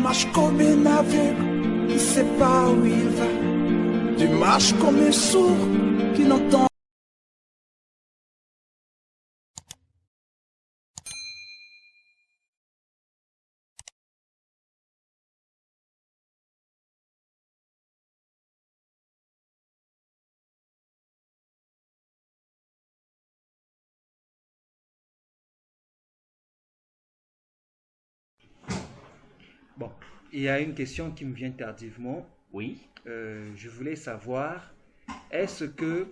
marches comme un aveugle qui ne sait pas où il va. Tu marches comme un sourd qui n'entend. Bon, il y a une question qui me vient tardivement. Oui. Je voulais savoir, est-ce que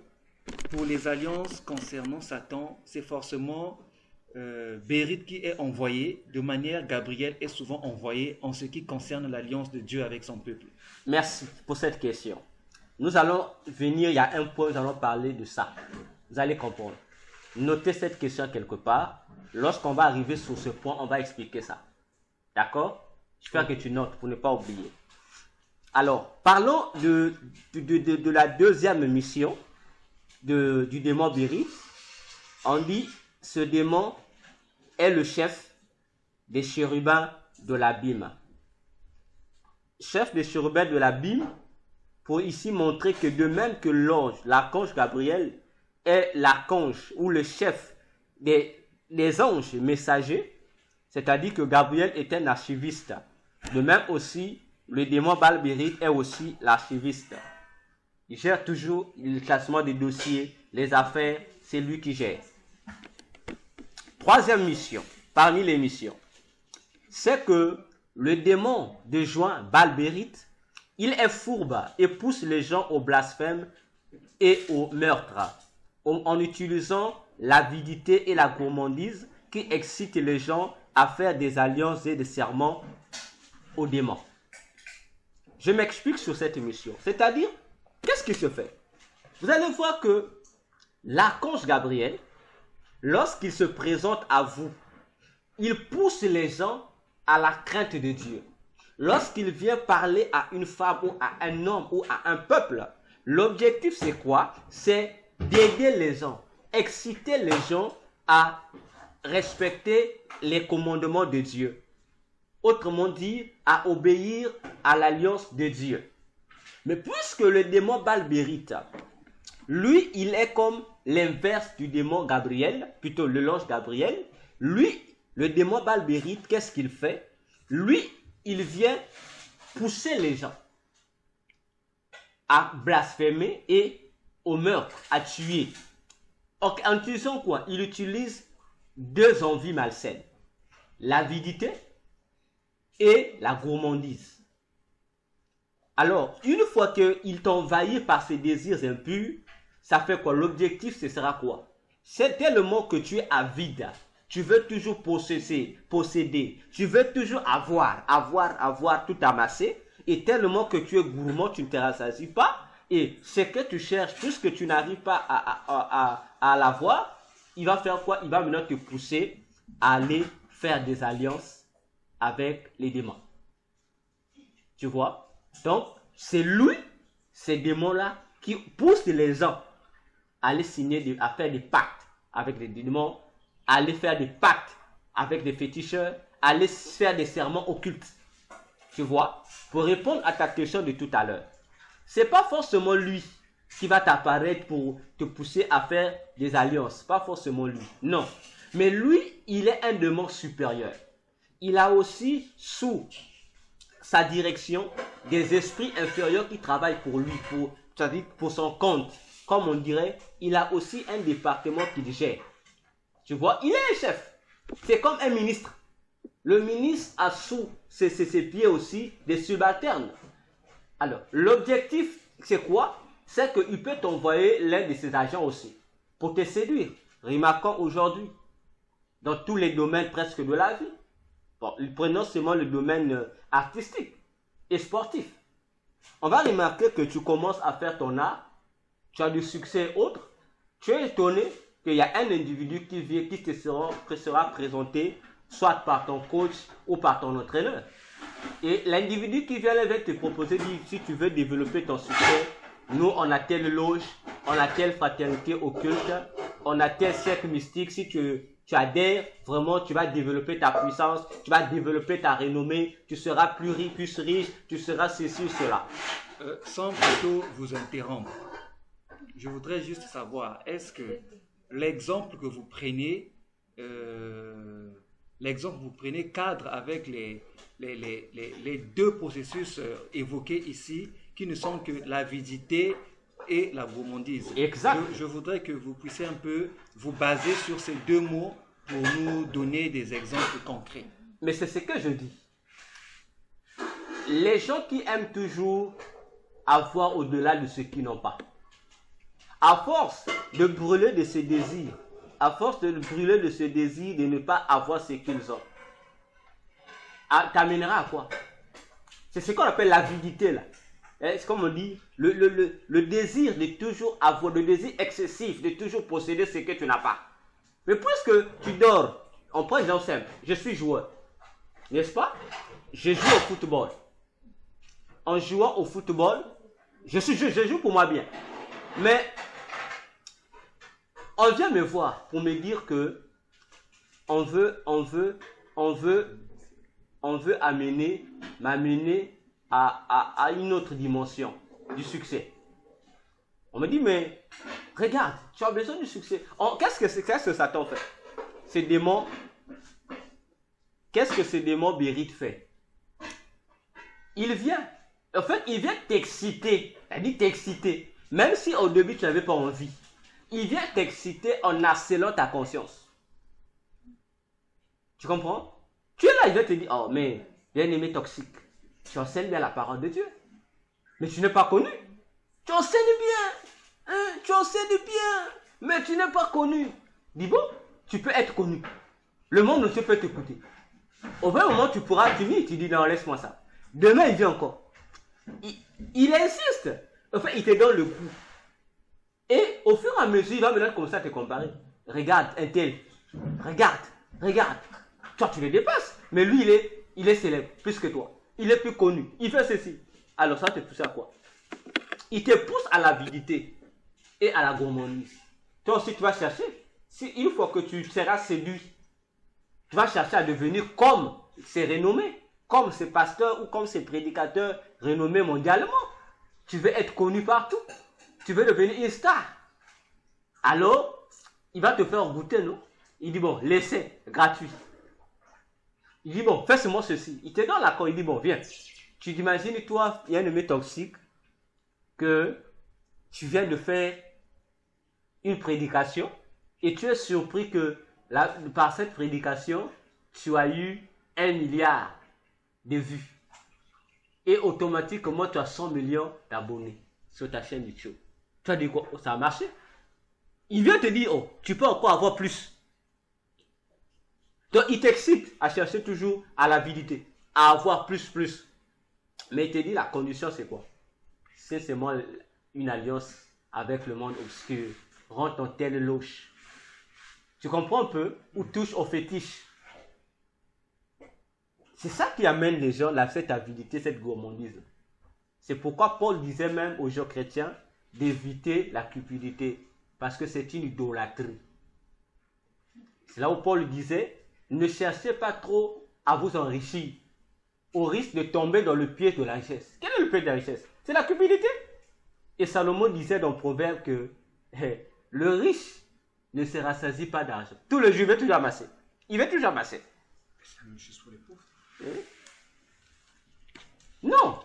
pour les alliances concernant Satan, c'est forcément Bérite qui est envoyé, de manière Gabriel est souvent envoyé en ce qui concerne l'alliance de Dieu avec son peuple? Merci pour cette question. Nous allons venir, il y a un point, nous allons parler de ça. Vous allez comprendre. Notez cette question quelque part. Lorsqu'on va arriver sur ce point, on va expliquer ça. D'accord? J'espère que tu notes pour ne pas oublier. Alors, parlons de la deuxième mission du démon Bérite. On dit, ce démon est le chef des chérubins de l'abîme. Chef des chérubins de l'abîme, pour ici montrer que de même que l'ange, l'archange Gabriel, est l'archange ou le chef des anges messagers, c'est-à-dire que Gabriel est un archiviste. De même aussi, le démon Baal-Bérite est aussi l'archiviste. Il gère toujours le classement des dossiers, les affaires, c'est lui qui gère. Troisième mission, parmi les missions, c'est que le démon de juin, Baal-Bérite, il est fourbe et pousse les gens au blasphème et au meurtre, en utilisant l'avidité et la gourmandise qui excitent les gens à faire des alliances et des serments au démon. Je m'explique sur cette émission. C'est-à-dire, qu'est-ce qui se fait? Vous allez voir que l'archange Gabriel, lorsqu'il se présente à vous, il pousse les gens à la crainte de Dieu. Lorsqu'il vient parler à une femme ou à un homme ou à un peuple, l'objectif c'est quoi? C'est d'aider les gens, exciter les gens à respecter les commandements de Dieu. Autrement dit, à obéir à l'alliance de Dieu. Mais puisque le démon Baal-Bérite, lui, il est comme l'inverse du démon Gabriel, plutôt le l'ange Gabriel, lui, le démon Baal-Bérite, qu'est-ce qu'il fait? Lui, il vient pousser les gens à blasphémer et au meurtre, à tuer. En utilisant quoi? Il utilise deux envies malsaines. L'avidité et la gourmandise. Alors, une fois qu'il t'envahit par ses désirs impurs, ça fait quoi? L'objectif, ce sera quoi? C'est tellement que tu es avide. Tu veux toujours posséder. Tu veux toujours avoir tout amassé. Et tellement que tu es gourmand, tu ne te rassasies pas. Et ce que tu cherches, puisque tu n'arrives pas à l'avoir, il va faire quoi? Il va maintenant te pousser à aller faire des alliances avec les démons. Tu vois? Donc, c'est lui, ces démons-là, qui poussent les gens à aller signer, à faire des pactes avec les démons, à aller faire des pactes avec des féticheurs, à aller faire des serments occultes. Tu vois? Pour répondre à ta question de tout à l'heure, c'est pas forcément lui qui va t'apparaître pour te pousser à faire des alliances. Pas forcément lui. Non. Mais lui, il est un démon supérieur. Il a aussi sous sa direction des esprits inférieurs qui travaillent pour lui, c'est-à-dire pour son compte. Comme on dirait, il a aussi un département qu'il gère. Tu vois, il est un chef. C'est comme un ministre. Le ministre a sous ses pieds aussi des subalternes. Alors, l'objectif, c'est quoi? C'est qu'il peut t'envoyer l'un de ses agents aussi pour te séduire. Remarquons aujourd'hui, dans tous les domaines presque de la vie. Bon, prenons seulement le domaine artistique et sportif. On va remarquer que tu commences à faire ton art, tu as du succès autre, tu es étonné qu'il y a un individu qui vient, qui te sera présenté, soit par ton coach ou par ton entraîneur. Et l'individu qui vient va te proposer, dit, si tu veux développer ton succès, nous on a telle loge, on a telle fraternité occulte, on a tel cercle mystique, si tu tu adhères, vraiment, tu vas développer ta puissance, tu vas développer ta renommée, tu seras plus riche, tu seras ceci ou cela. Sans plutôt vous interrompre, je voudrais juste savoir, est-ce que l'exemple que vous prenez, cadre avec les deux processus évoqués ici, qui ne sont que l'avidité et la gourmandise. Exact. Je voudrais que vous puissiez un peu vous baser sur ces deux mots pour nous donner des exemples concrets. Mais c'est ce que je dis. Les gens qui aiment toujours avoir au-delà de ce qu'ils n'ont pas, à force de brûler de ce désir, de ne pas avoir ce qu'ils ont, t'amènera à quoi? C'est ce qu'on appelle l'avidité là. C'est comme on dit, le désir de toujours avoir, le désir excessif de toujours posséder ce que tu n'as pas. Mais puisque tu dors, on prend un exemple simple, je suis joueur, n'est-ce pas? Je joue au football. En jouant au football, je joue pour moi bien. Mais on vient me voir pour me dire que on veut m'amener à une autre dimension du succès. On me dit, mais regarde, tu as besoin du succès. Qu'est-ce que Satan fait? Ces démons, qu'est-ce que ce démon Bérite fait? Il vient t'exciter. Il dit t'exciter. Même si au début tu n'avais pas envie. Il vient t'exciter en harcelant ta conscience. Tu comprends? Tu es là, il va te dire, oh mais, bien-aimé toxique, tu enseignes bien la parole de Dieu. Mais tu n'es pas connu. Tu enseignes bien. Hein? Tu enseignes bien. Mais tu n'es pas connu. Dis bon, tu peux être connu. Le monde ne peut t'écouter. Au vrai moment, tu pourras finir. Tu dis non, laisse-moi ça. Demain, il vient encore. Il insiste. Enfin, il te donne le coup. Et au fur et à mesure, il va maintenant commencer à te comparer. Regarde, un tel. Regarde. Toi, tu le dépasses. Mais lui, il est célèbre, plus que toi. Il est plus connu. Il fait ceci. Alors ça te pousse à quoi? Il te pousse à l'avidité et à la gourmandise. Toi aussi, tu vas chercher. Si une fois que tu seras séduit, tu vas chercher à devenir comme ces renommés, comme ces pasteurs ou comme ces prédicateurs renommés mondialement. Tu veux être connu partout. Tu veux devenir une star. Alors, il va te faire goûter, non? Il dit, bon, laissez, gratuit. Il dit, bon, fais-moi ceci. Il te donne l'accord, il dit, bon, viens. Tu t'imagines, toi, il y a un ennemi toxique, que tu viens de faire une prédication, et tu es surpris que par cette prédication, tu as eu 1 milliard de vues. Et automatiquement, tu as 100 millions d'abonnés sur ta chaîne YouTube. Tu as dit quoi? Oh, ça a marché. Il vient te dire, oh, tu peux encore avoir plus. Donc, il t'excite à chercher toujours à l'avidité, à avoir plus. Mais il te dit, la condition, c'est quoi? C'est seulement une alliance avec le monde obscur. Rends ton tel louche. Tu comprends un peu? Ou touche au fétiche. C'est ça qui amène les gens à cette avidité, cette gourmandise. C'est pourquoi Paul disait même aux gens chrétiens d'éviter la cupidité. Parce que c'est une idolâtrie. C'est là où Paul disait, ne cherchez pas trop à vous enrichir, au risque de tomber dans le piège de la richesse. Quel est le piège de la richesse? C'est la cupidité. Et Salomon disait dans le proverbe que le riche ne se rassasie pas d'argent. Tout le jour, il veut toujours amasser. C'est la même chose pour les pauvres. Non.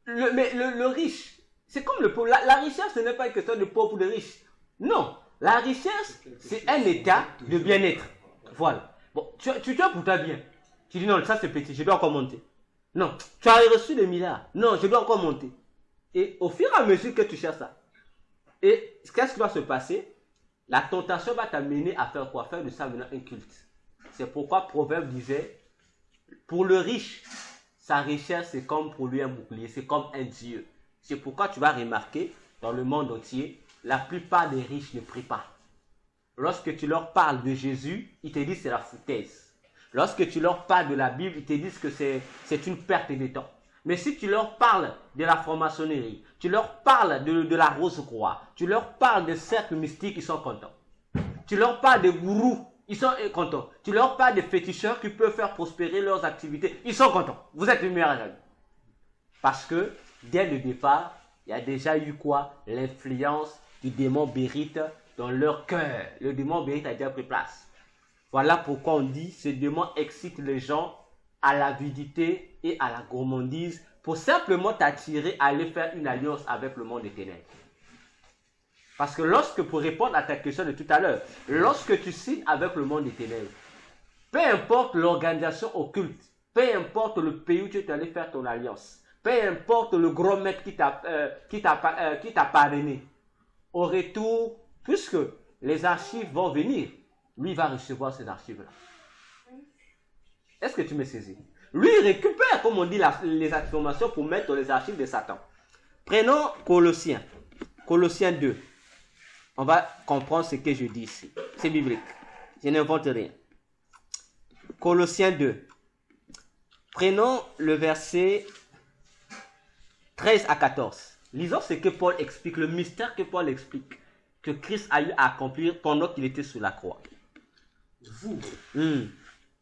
Mais le riche, c'est comme le pauvre. La richesse, ce n'est pas une question de pauvre ou de riche. Non. La richesse, c'est un état de bien-être. Voilà. Bon, tu as pour toi bien. Tu dis non, ça c'est petit, je dois encore monter. Non, tu as reçu des milliards. Non, je dois encore monter. Et au fur et à mesure que tu cherches ça, et qu'est-ce qui va se passer? La tentation va t'amener à faire quoi? Faire de ça maintenant un culte. C'est pourquoi Proverbe disait, pour le riche, sa richesse c'est comme pour lui un bouclier, c'est comme un dieu. C'est pourquoi tu vas remarquer, dans le monde entier, la plupart des riches ne prient pas. Lorsque tu leur parles de Jésus, ils te disent c'est la foutaise. Lorsque tu leur parles de la Bible, ils te disent que c'est une perte de temps. Mais si tu leur parles de la franc-maçonnerie, tu leur parles de la rose-croix, tu leur parles des cercles mystiques, ils sont contents. Tu leur parles des gourous Ils sont contents. Tu leur parles des féticheurs qui peuvent faire prospérer leurs activités. Ils sont contents. Vous êtes les meilleurs amis. Parce que dès le départ, il y a déjà eu quoi? L'influence du démon Bérite dans leur cœur. Le démon Bérite a déjà pris place. Voilà pourquoi on dit ce démon excite les gens à l'avidité et à la gourmandise pour simplement t'attirer à aller faire une alliance avec le monde des ténèbres. Parce que lorsque, pour répondre à ta question de tout à l'heure, lorsque tu signes avec le monde des ténèbres, peu importe l'organisation occulte, peu importe le pays où tu es allé faire ton alliance, peu importe le gros maître qui t'a parrainé, au retour, puisque les archives vont venir, lui va recevoir ces archives-là. Est-ce que tu me saisis? Lui, il récupère, comme on dit, les informations pour mettre dans les archives de Satan. Prenons Colossiens. Colossiens 2. On va comprendre ce que je dis ici. C'est biblique. Je n'invente rien. Colossiens 2. Prenons le verset 13 à 14. Lisons ce que Paul explique, le mystère que Paul explique, que Christ a eu à accomplir pendant qu'il était sur la croix. Vous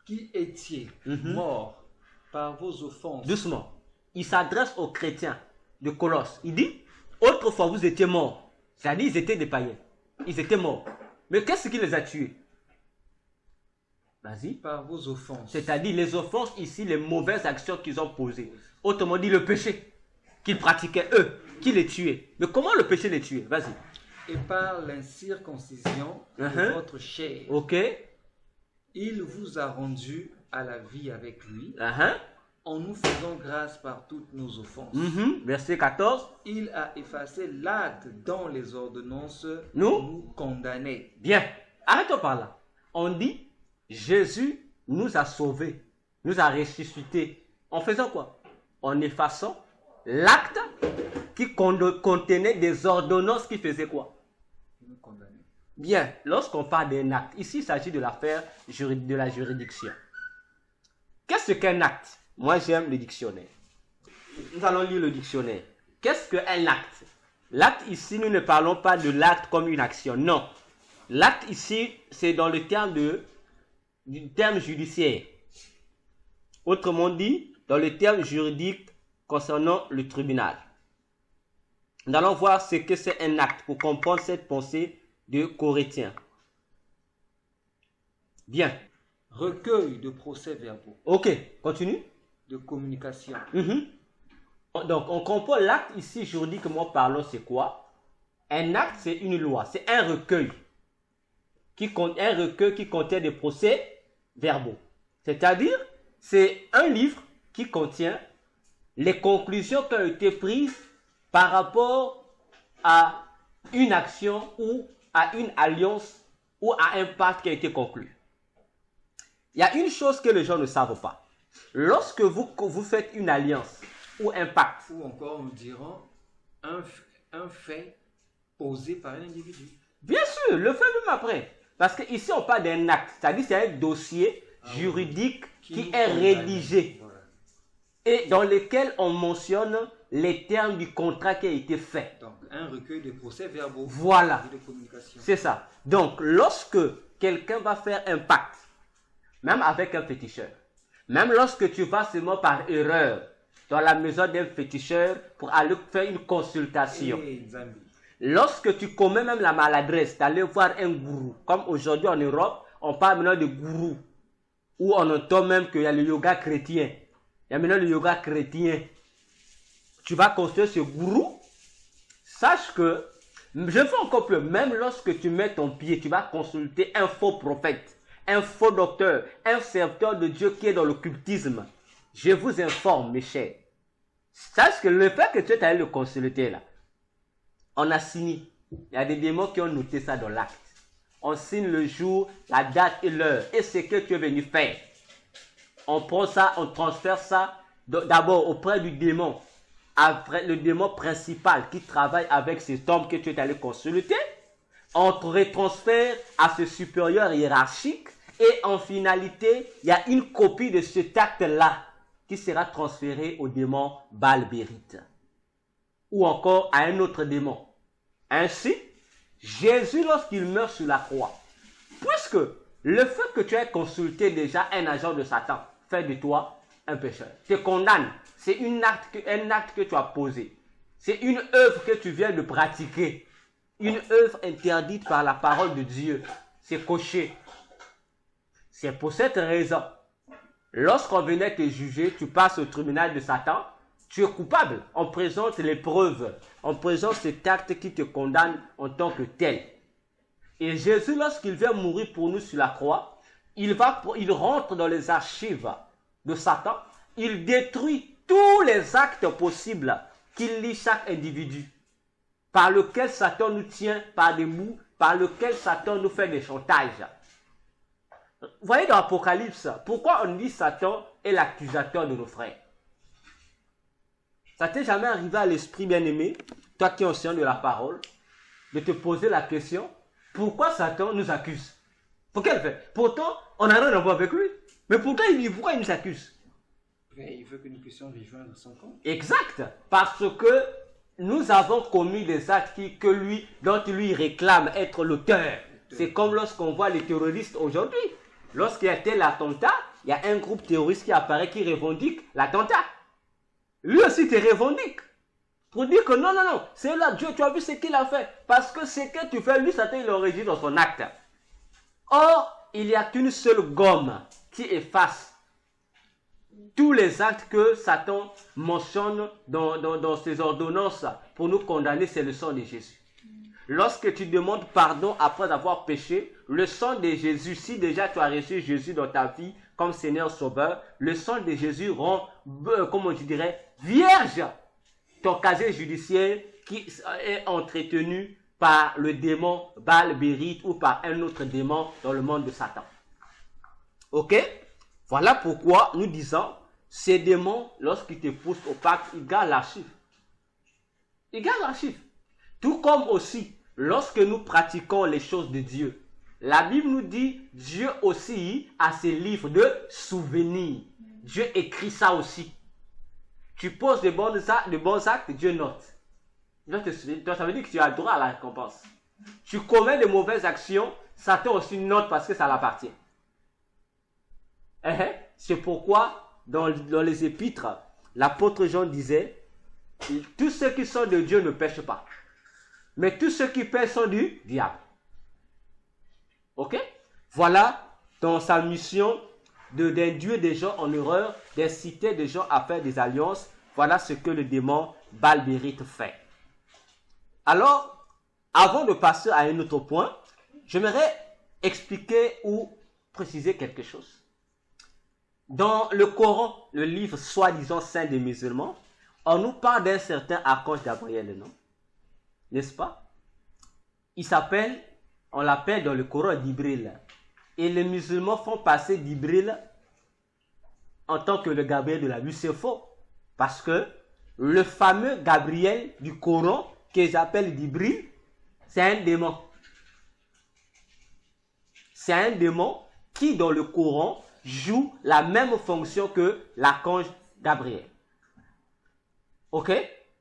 qui étiez morts par vos offenses. Doucement. Il s'adresse aux chrétiens de Colosse. Il dit, autrefois vous étiez morts. C'est-à-dire, ils étaient des païens. Ils étaient morts. Mais qu'est-ce qui les a tués? Vas-y. Par vos offenses. C'est-à-dire, les offenses ici, les mauvaises actions qu'ils ont posées. Autrement dit, le péché qu'ils pratiquaient, eux, qui les tuaient. Mais comment le péché les tuait? Vas-y. Et par l'incirconcision de votre chair. Ok. Il vous a rendu à la vie avec lui. En nous faisant grâce par toutes nos offenses. Verset 14. Il a effacé l'acte dont les ordonnances nous condamnaient. Bien. Arrêtons par là. On dit, Jésus nous a sauvés, nous a ressuscités. En faisant quoi? En effaçant l'acte qui contenait des ordonnances qui faisaient quoi? Bien. Lorsqu'on parle d'un acte, ici il s'agit de l'affaire de la juridiction. Qu'est-ce qu'un acte? Moi, j'aime le dictionnaire. Nous allons lire le dictionnaire. Qu'est-ce qu'un acte? L'acte ici, nous ne parlons pas de l'acte comme une action. Non. L'acte ici, c'est dans le terme du terme judiciaire. Autrement dit, dans le terme juridique concernant le tribunal. Nous allons voir ce que c'est un acte pour comprendre cette pensée de Corinthiens. Bien. Recueil de procès-verbaux. Ok, continue. De communication. Donc, on comprend l'acte ici juridiquement parlant, c'est quoi? Un acte, c'est une loi, c'est un recueil qui contient des procès-verbaux. C'est-à-dire, c'est un livre qui contient les conclusions qui ont été prises par rapport à une action ou à une alliance ou à un pacte qui a été conclu. Il y a une chose que les gens ne savent pas. Lorsque vous faites une alliance ou un pacte, ou encore nous dirons un fait posé par un individu. Bien sûr, le fait même après. Parce qu'ici on parle d'un acte, c'est-à-dire c'est un dossier juridique qui est rédigé et dans lequel on mentionne les termes du contrat qui a été fait. Donc un recueil de procès-verbaux. Voilà, de communication. c'est ça. Donc lorsque quelqu'un va faire un pacte, même avec un féticheur, même lorsque tu vas seulement par erreur dans la maison d'un féticheur pour aller faire une consultation, lorsque tu commets même la maladresse d'aller voir un gourou, comme aujourd'hui en Europe, on parle maintenant de gourou, où on entend même qu'il y a le yoga chrétien. Il y a maintenant le yoga chrétien. Tu vas consulter ce gourou, sache que, je fais encore plus, même lorsque tu mets ton pied, tu vas consulter un faux prophète, un faux docteur, un serviteur de Dieu qui est dans l'occultisme. Je vous informe, mes chers. Sache que le fait que tu es allé le consulter là, on a signé. Il y a des démons qui ont noté ça dans l'acte. On signe le jour, la date et l'heure et ce que tu es venu faire. On prend ça, on transfère ça d'abord auprès du démon. Après le démon principal qui travaille avec cet homme que tu es allé consulter. On te retransfère à ce supérieur hiérarchique. Et en finalité, il y a une copie de cet acte-là qui sera transféré au démon Baal-Bérite. Ou encore à un autre démon. Ainsi, Jésus, lorsqu'il meurt sur la croix, puisque le fait que tu aies consulté déjà un agent de Satan fait de toi un pécheur. Te condamne. C'est un acte que tu as posé. C'est une œuvre que tu viens de pratiquer. Une œuvre interdite par la parole de Dieu. C'est coché. C'est pour cette raison, lorsqu'on venait te juger, tu passes au tribunal de Satan, tu es coupable. On présente les preuves. On présente cet acte qui te condamne en tant que tel. Et Jésus, lorsqu'il vient mourir pour nous sur la croix, il rentre dans les archives de Satan. Il détruit tous les actes possibles qu'il lie chaque individu, par lequel Satan nous tient par des bouts, par lequel Satan nous fait des chantages. Vous voyez dans l'Apocalypse, pourquoi on dit Satan est l'accusateur de nos frères? Ça t'est jamais arrivé à l'esprit bien-aimé, toi qui es enseignant de la parole, de te poser la question, pourquoi Satan nous accuse? Pourquoi il fait? Pourtant, on n'a rien à voir avec lui. Mais pourquoi il nous accuse? Il veut que nous puissions rejoindre son camp. Exact. Parce que nous avons commis des actes dont lui réclame être l'auteur. C'est comme lorsqu'on voit les terroristes aujourd'hui. Lorsqu'il y a tel attentat, il y a un groupe terroriste qui apparaît, qui revendique l'attentat. Lui aussi te revendique. Pour dire que non, c'est là, Dieu, tu as vu ce qu'il a fait. Parce que ce que tu fais, lui, Satan, il enregistre dans son acte. Or, il n'y a qu'une seule gomme qui efface tous les actes que Satan mentionne dans ses ordonnances pour nous condamner, c'est le sang de Jésus. Lorsque tu demandes pardon après avoir péché, le sang de Jésus, si déjà tu as reçu Jésus dans ta vie comme Seigneur Sauveur, le sang de Jésus rend, comment je dirais, vierge ton casier judiciaire qui est entretenu par le démon Baal-Bérite ou par un autre démon dans le monde de Satan. Ok? Voilà pourquoi nous disons, ces démons, lorsqu'ils te poussent au pacte, ils gardent l'archive. Ils gardent l'archive. Tout comme aussi, lorsque nous pratiquons les choses de Dieu, la Bible nous dit, Dieu aussi a ses livres de souvenirs. Dieu écrit ça aussi. Tu poses de bons actes, Dieu note. Donc, ça veut dire que tu as droit à la récompense. Tu commets de mauvaises actions, Satan aussi note parce que ça l'appartient. C'est pourquoi, dans les épîtres, l'apôtre Jean disait, tous ceux qui sont de Dieu ne pêchent pas. Mais tous ceux qui pêchent sont du diable. Ok? Voilà dans sa mission d'induire des gens en erreur, d'inciter des gens à faire des alliances. Voilà ce que le démon Baal-Bérite fait. Alors, avant de passer à un autre point, j'aimerais expliquer ou préciser quelque chose. Dans le Coran, le livre soi-disant saint des musulmans, on nous parle d'un certain archange Gabriel, non? N'est-ce pas? On l'appelle dans le Coran d'Ibril. Et les musulmans font passer d'Ibril en tant que le Gabriel de la Bible. C'est faux. Parce que le fameux Gabriel du Coran, qu'ils appellent d'Ibril, c'est un démon. C'est un démon qui, dans le Coran, joue la même fonction que l'archange Gabriel. Ok?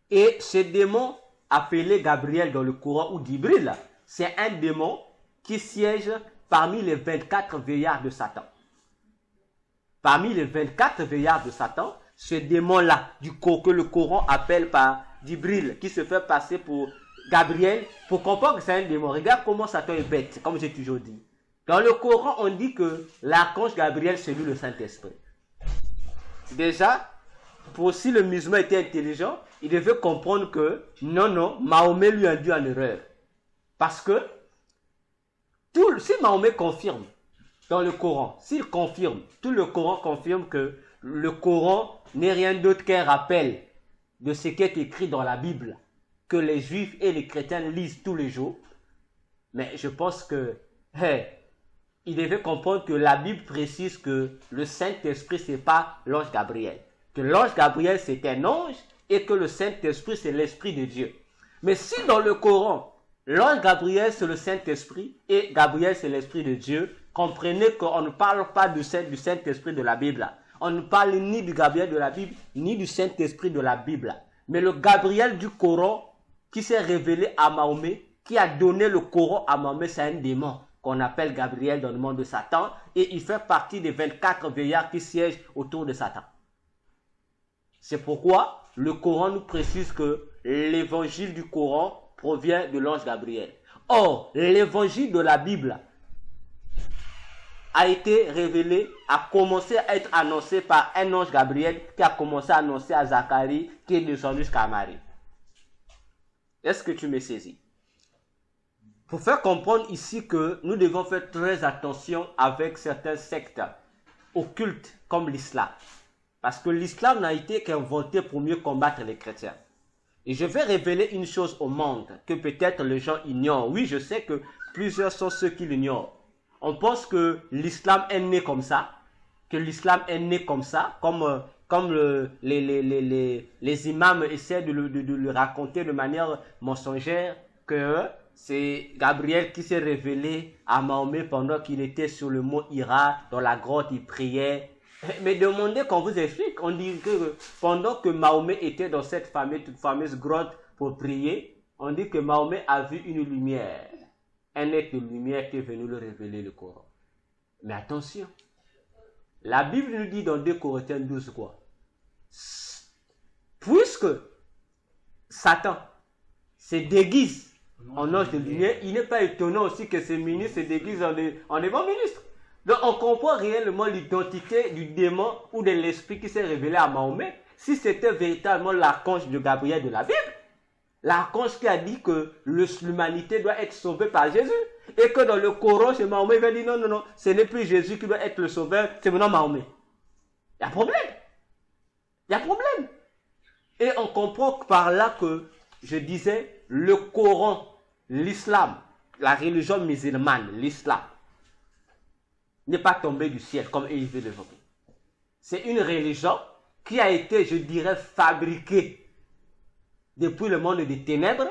Et ce démon appelé Gabriel dans le Coran ou d'Ibril, c'est un démon qui siège parmi les 24 veillards de Satan. Parmi les 24 veillards de Satan, ce démon-là, que le Coran appelle par d'Ibril, qui se fait passer pour Gabriel, pour comprendre que c'est un démon. Regarde comment Satan est bête, comme j'ai toujours dit. Dans le Coran, on dit que l'archange Gabriel, c'est lui le Saint-Esprit. Déjà, si le musulman était intelligent, il devait comprendre que non, Mahomet lui a induit en erreur. Parce que si Mahomet confirme dans le Coran, s'il confirme, tout le Coran confirme que le Coran n'est rien d'autre qu'un rappel de ce qui est écrit dans la Bible, que les Juifs et les chrétiens lisent tous les jours. Mais je pense que il devait comprendre que la Bible précise que le Saint-Esprit, ce n'est pas l'ange Gabriel. Que l'ange Gabriel, c'est un ange et que le Saint-Esprit, c'est l'Esprit de Dieu. Mais si dans le Coran, l'ange Gabriel, c'est le Saint-Esprit et Gabriel, c'est l'Esprit de Dieu, comprenez qu'on ne parle pas du Saint-Esprit de la Bible. On ne parle ni du Gabriel de la Bible, ni du Saint-Esprit de la Bible. Mais le Gabriel du Coran, qui s'est révélé à Mahomet, qui a donné le Coran à Mahomet, c'est un démon. qu'on appelle Gabriel dans le monde de Satan, et il fait partie des 24 vieillards qui siègent autour de Satan. C'est pourquoi le Coran nous précise que l'évangile du Coran provient de l'ange Gabriel. Or, l'évangile de la Bible a été révélé, a commencé à être annoncé par un ange Gabriel qui a commencé à annoncer à Zacharie qui est descendu jusqu'à Marie. Est-ce que tu me saisis? Pour faire comprendre ici que nous devons faire très attention avec certains sectes occultes comme l'islam. Parce que l'islam n'a été qu'inventé pour mieux combattre les chrétiens. Et je vais révéler une chose au monde que peut-être les gens ignorent. Oui, je sais que plusieurs sont ceux qui l'ignorent. On pense que l'islam est né comme ça, comme les imams essaient de le raconter de manière mensongère, que c'est Gabriel qui s'est révélé à Mahomet pendant qu'il était sur le mont Hira, dans la grotte, il priait. Mais demandez qu'on vous explique. On dit que pendant que Mahomet était dans cette fameuse grotte pour prier, on dit que Mahomet a vu une lumière. Un être de lumière qui est venu le révéler le Coran. Mais attention, la Bible nous dit dans 2 Corinthiens 12 quoi? Puisque Satan se déguise en ange de lumière, il n'est pas étonnant aussi que ses ministres se déguisent en évangélistes. Donc on comprend réellement l'identité du démon ou de l'esprit qui s'est révélé à Mahomet, si c'était véritablement l'archange de Gabriel de la Bible. L'archange qui a dit que l'humanité doit être sauvée par Jésus. Et que dans le Coran, chez Mahomet, il va dire non, ce n'est plus Jésus qui doit être le sauveur, c'est maintenant Mahomet. Il y a problème. Et on comprend par là que, je disais, le Coran, l'islam, la religion musulmane, l'islam, n'est pas tombé du ciel comme il veut développer. C'est une religion qui a été, je dirais, fabriquée depuis le monde des ténèbres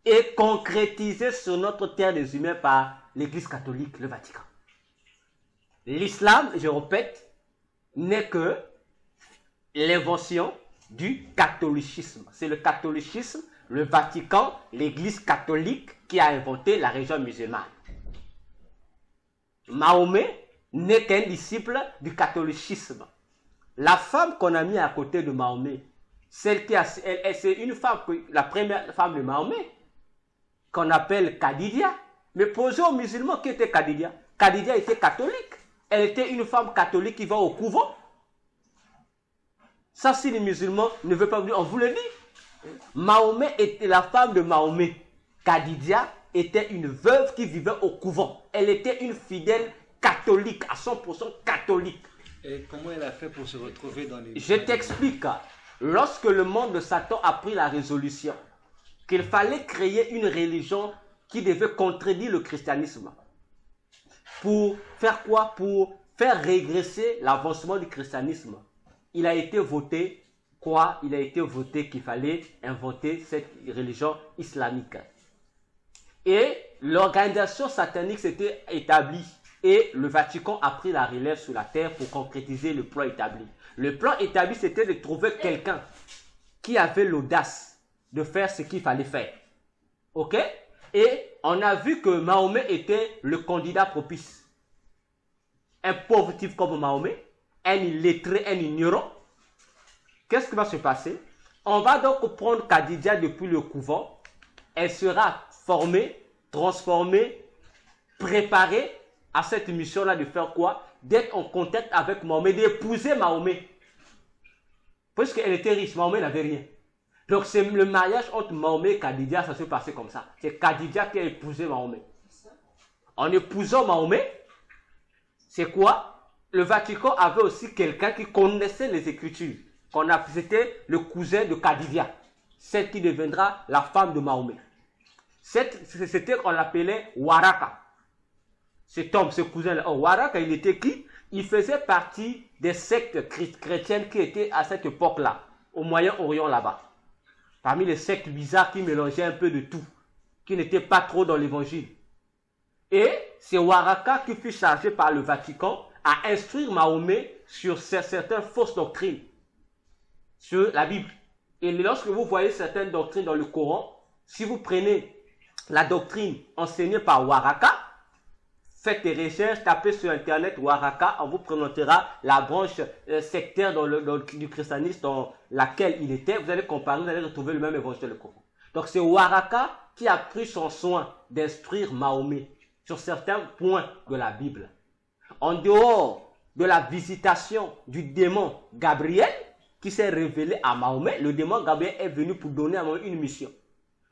et concrétisée sur notre terre des humains par l'Église catholique, le Vatican. L'islam, je répète, n'est que l'invention du catholicisme. C'est le catholicisme, le Vatican, l'Église catholique qui a inventé la religion musulmane. Mahomet n'est qu'un disciple du catholicisme. La femme qu'on a mis à côté de Mahomet, c'est une femme, la première femme de Mahomet, qu'on appelle Khadija. Mais posez aux musulmans qui était Khadija. Khadija était catholique. Elle était une femme catholique qui va au couvent. Ça, si les musulmans ne veulent pas vous dire, on vous le dit. Mahomet était la femme de Mahomet. Khadija était une veuve qui vivait au couvent. Elle était une fidèle catholique, à 100% catholique. Et comment elle a fait pour se retrouver dans les... Je t'explique. Lorsque le monde de Satan a pris la résolution qu'il fallait créer une religion qui devait contredire le christianisme. Pour faire quoi? Pour faire régresser l'avancement du christianisme. Il a été voté quoi? Il a été voté qu'il fallait inventer cette religion islamique. Et l'organisation satanique s'était établie. Et le Vatican a pris la relève sur la terre pour concrétiser le plan établi. Le plan établi, c'était de trouver quelqu'un qui avait l'audace de faire ce qu'il fallait faire. Ok? Et on a vu que Mahomet était le candidat propice. Un pauvre type comme Mahomet, un illettré, un ignorant. Qu'est-ce qui va se passer? On va donc prendre Khadija depuis le couvent. Elle sera formée, transformée, préparée à cette mission-là de faire quoi? D'être en contact avec Mahomet, d'épouser Mahomet. Parce qu'elle était riche, Mahomet n'avait rien. Donc c'est le mariage entre Mahomet et Khadija, ça s'est passé comme ça. C'est Khadija qui a épousé Mahomet. En épousant Mahomet, c'est quoi? Le Vatican avait aussi quelqu'un qui connaissait les Écritures. C'était le cousin de Khadija, celle qui deviendra la femme de Mahomet. C'était qu'on l'appelait Waraka. Cet homme, ce cousin-là, Waraka, il était qui? Il faisait partie des sectes chrétiennes qui étaient à cette époque-là, au Moyen-Orient là-bas. Parmi les sectes bizarres qui mélangeaient un peu de tout, qui n'étaient pas trop dans l'évangile. Et c'est Waraka qui fut chargé par le Vatican à instruire Mahomet sur certaines fausses doctrines, sur la Bible. Et lorsque vous voyez certaines doctrines dans le Coran, si vous prenez la doctrine enseignée par Waraka, faites des recherches, tapez sur internet Waraka, on vous présentera la branche sectaire du christianisme dans laquelle il était. Vous allez comparer, vous allez retrouver le même évangile le Coran. Donc c'est Waraka qui a pris son soin d'instruire Mahomet sur certains points de la Bible. En dehors de la visitation du démon Gabriel qui s'est révélé à Mahomet, le démon Gabriel est venu pour donner à Mahomet une mission.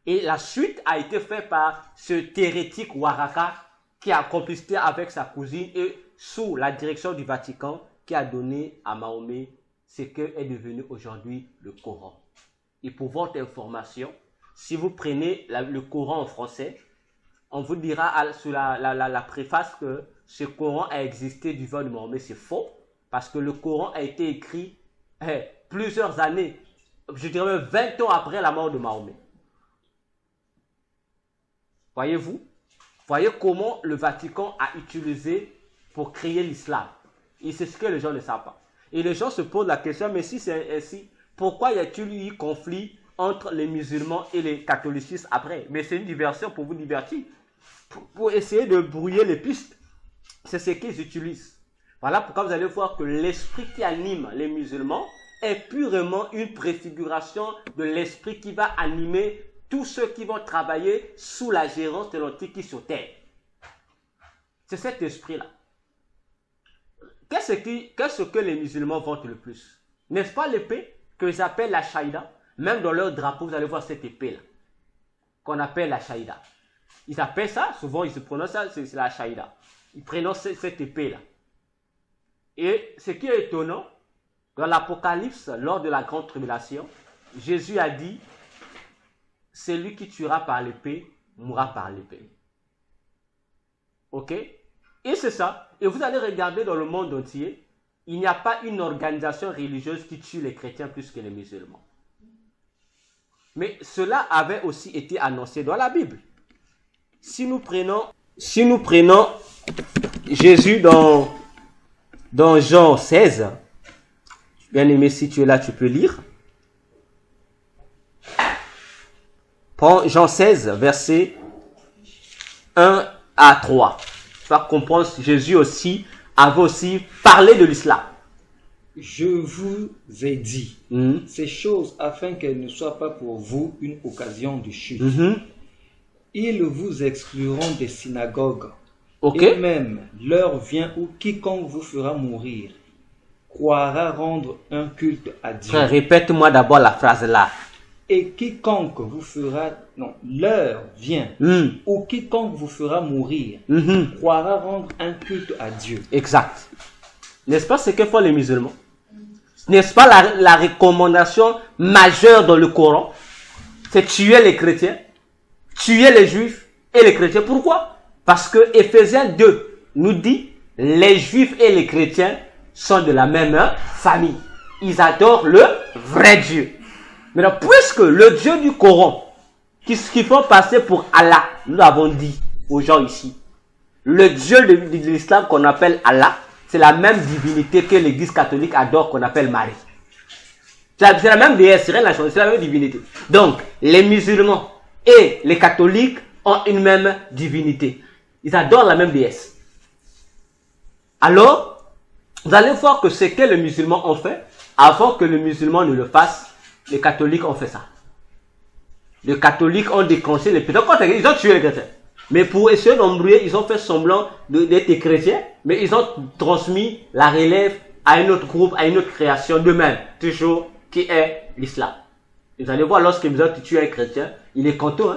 Et la suite a été faite par ce hérétique Waraka qui a complicité avec sa cousine et sous la direction du Vatican qui a donné à Mahomet ce qu'est devenu aujourd'hui le Coran. Et pour votre information, si vous prenez le Coran en français, on vous dira sur la préface que ce Coran a existé du vent de Mahomet. C'est faux, parce que le Coran a été écrit plusieurs années, je dirais 20 ans après la mort de Mahomet. Voyez-vous? Voyez comment le Vatican a utilisé pour créer l'islam. Et c'est ce que les gens ne savent pas. Et les gens se posent la question, mais si c'est ainsi, pourquoi y a-t-il eu conflit entre les musulmans et les catholicistes après? Mais c'est une diversion pour vous divertir, pour essayer de brouiller les pistes. C'est ce qu'ils utilisent. Voilà pourquoi vous allez voir que l'esprit qui anime les musulmans est purement une préfiguration de l'esprit qui va animer tous ceux qui vont travailler sous la gérance de l'Antichrist sur terre. C'est cet esprit-là. Qu'est-ce que les musulmans vantent le plus? N'est-ce pas l'épée qu'ils appellent la Shaïda? Même dans leur drapeau, vous allez voir cette épée-là, qu'on appelle la Shaïda. Ils appellent ça, souvent ils se prononcent ça, c'est la Shaïda. Ils prononcent cette épée-là. Et ce qui est étonnant, dans l'Apocalypse, lors de la grande tribulation, Jésus a dit, celui qui tuera par l'épée, mourra par l'épée. Ok? Et c'est ça. Et vous allez regarder dans le monde entier, il n'y a pas une organisation religieuse qui tue les chrétiens plus que les musulmans. Mais cela avait aussi été annoncé dans la Bible. Si nous prenons Jésus dans Jean 16, bien aimé, si tu es là, tu peux lire. Prends Jean 16, versets 1 à 3. Tu vas comprendre, Jésus aussi avait aussi parlé de l'islam. Je vous ai dit ces choses afin qu'elles ne soient pas pour vous une occasion de chute. Ils vous excluront des synagogues. Et même l'heure vient où quiconque vous fera mourir croira rendre un culte à Dieu. Frère, répète-moi d'abord la phrase là. Et quiconque vous fera... Non, l'heure vient où quiconque vous fera mourir croira rendre un culte à Dieu. Exact. N'est-ce pas ce que font les musulmans? N'est-ce pas la recommandation majeure dans le Coran? C'est tuer les chrétiens, tuer les juifs et les chrétiens. Pourquoi? Parce que Éphésiens 2 nous dit les juifs et les chrétiens sont de la même famille. Ils adorent le vrai Dieu. Maintenant, puisque le Dieu du Coran, qui font passer pour Allah, nous l'avons dit aux gens ici, le Dieu de l'islam qu'on appelle Allah, c'est la même divinité que l'église catholique adore qu'on appelle Marie. C'est la même déesse, c'est la même divinité. Donc, les musulmans et les catholiques ont une même divinité. Ils adorent la même déesse. Alors, vous allez voir que ce que les musulmans ont fait, avant que les musulmans ne le fassent, les catholiques ont fait ça. Les catholiques ont déclenché les pédophiles. Ils ont tué les chrétiens. Mais pour essayer d'embrouiller, ils ont fait semblant d'être chrétiens, mais ils ont transmis la relève à un autre groupe, à une autre création d'eux-mêmes, toujours, qui est l'islam. Vous allez voir, lorsqu'ils ont tué un chrétien, il est content.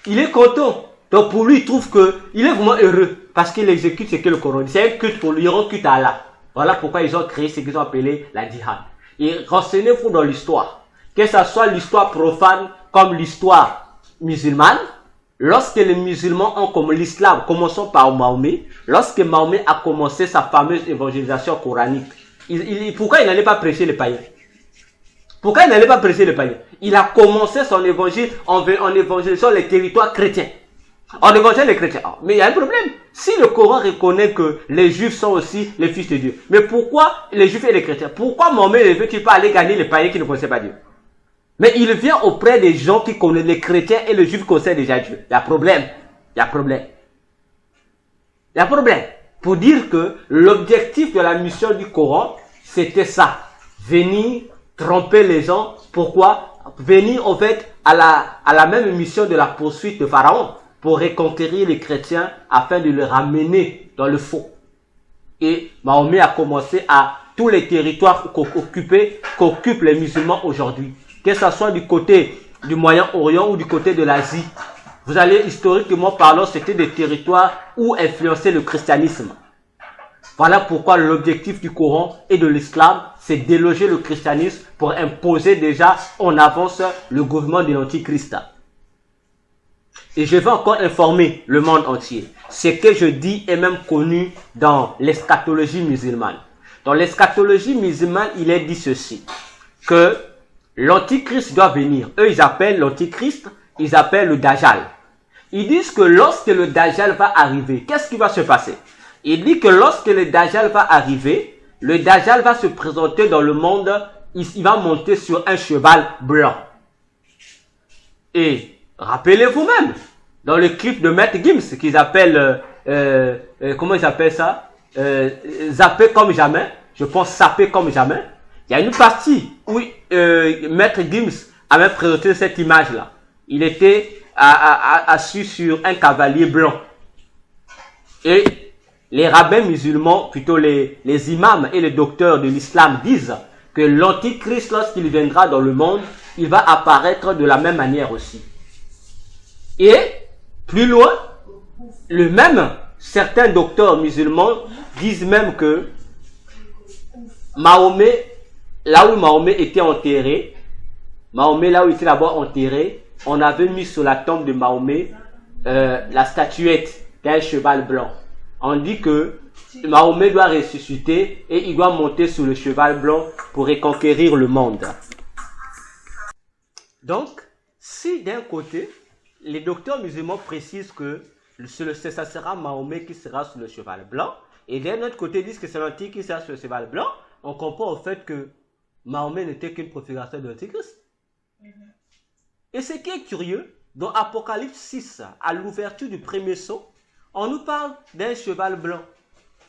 Il est content. Donc pour lui, il trouve qu'il est vraiment heureux, parce qu'il exécute ce que le Coran dit. C'est un culte pour lui, il rend culte à Allah. Voilà pourquoi ils ont créé ce qu'ils ont appelé la djihad. Et renseignez-vous dans l'histoire. Que ce soit l'histoire profane comme l'histoire musulmane, lorsque les musulmans ont comme l'islam, commençons par Mahomet, lorsque Mahomet a commencé sa fameuse évangélisation coranique, pourquoi il n'allait pas prêcher les païens? Pourquoi il n'allait pas prêcher les païens? Il a commencé son évangile en évangélisant les territoires chrétiens. En évangélisant les chrétiens. Mais il y a un problème. Si le Coran reconnaît que les juifs sont aussi les fils de Dieu, mais pourquoi les juifs et les chrétiens? Pourquoi Mahomet ne veut-il pas aller gagner les païens qui ne connaissaient pas Dieu? Mais il vient auprès des gens qui connaissent les chrétiens et les juifs qui connaissent déjà Dieu. Il y a problème. Il y a problème. Il y a un problème. Pour dire que l'objectif de la mission du Coran, c'était ça. Venir tromper les gens. Pourquoi? Venir en fait à la même mission de la poursuite de Pharaon pour reconquérir les chrétiens afin de les ramener dans le faux. Et Mahomet a commencé à tous les territoires qu'occupent les musulmans aujourd'hui. Que ce soit du côté du Moyen-Orient ou du côté de l'Asie. Vous allez, historiquement parlant, c'était des territoires où influençait le christianisme. Voilà pourquoi l'objectif du Coran et de l'islam, c'est déloger le christianisme pour imposer déjà en avance le gouvernement de l'Antichrist. Et je vais encore informer le monde entier. Ce que je dis est même connu dans l'eschatologie musulmane. Dans l'eschatologie musulmane, il est dit ceci, que l'Antichrist doit venir. Eux, ils appellent l'Antichrist, ils appellent le Dajjal. Ils disent que lorsque le Dajjal va arriver, qu'est-ce qui va se passer? Il dit que lorsque le Dajjal va arriver, le Dajjal va se présenter dans le monde, il va monter sur un cheval blanc. Et rappelez-vous même, dans le clip de Maître Gims, qu'ils appellent, comment ils appellent ça? Zapper comme jamais, je pense saper comme jamais. Il y a une partie où Maître Gims avait présenté cette image-là. Il était assis sur un cavalier blanc. Et les rabbins musulmans, plutôt les imams et les docteurs de l'islam disent que l'antichrist, lorsqu'il viendra dans le monde, il va apparaître de la même manière aussi. Et plus loin, certains docteurs musulmans disent même que Mahomet, là où Mahomet était enterré, là où il était d'abord enterré, on avait mis sur la tombe de Mahomet la statuette d'un cheval blanc. On dit que Mahomet doit ressusciter et il doit monter sur le cheval blanc pour reconquérir le monde. Donc, si d'un côté, les docteurs musulmans précisent que ça sera Mahomet qui sera sur le cheval blanc, et d'un autre côté, ils disent que c'est l'Antichrist qui sera sur le cheval blanc, on comprend au fait que Mahomet n'était qu'une préfiguration de l'Antichrist. Et ce qui est curieux, dans Apocalypse 6, à l'ouverture du premier sceau, on nous parle d'un cheval blanc,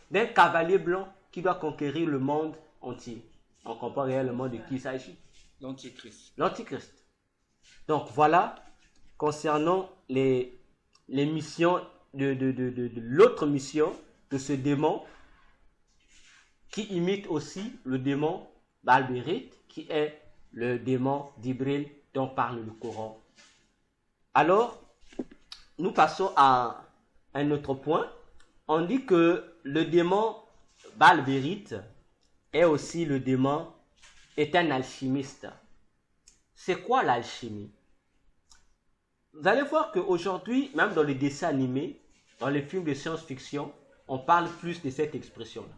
d'un cavalier blanc qui doit conquérir le monde entier. On comprend réellement de qui il s'agit. L'Antichrist. L'Antichrist. Donc voilà, concernant les missions de l'autre mission de ce démon, qui imite aussi le démon Balbérite, qui est le démon d'Ibril dont parle le Coran. Alors, nous passons à un autre point. On dit que le démon Balbérite est aussi est un alchimiste. C'est quoi l'alchimie? Vous allez voir qu'aujourd'hui, même dans les dessins animés, dans les films de science-fiction, on parle plus de cette expression-là.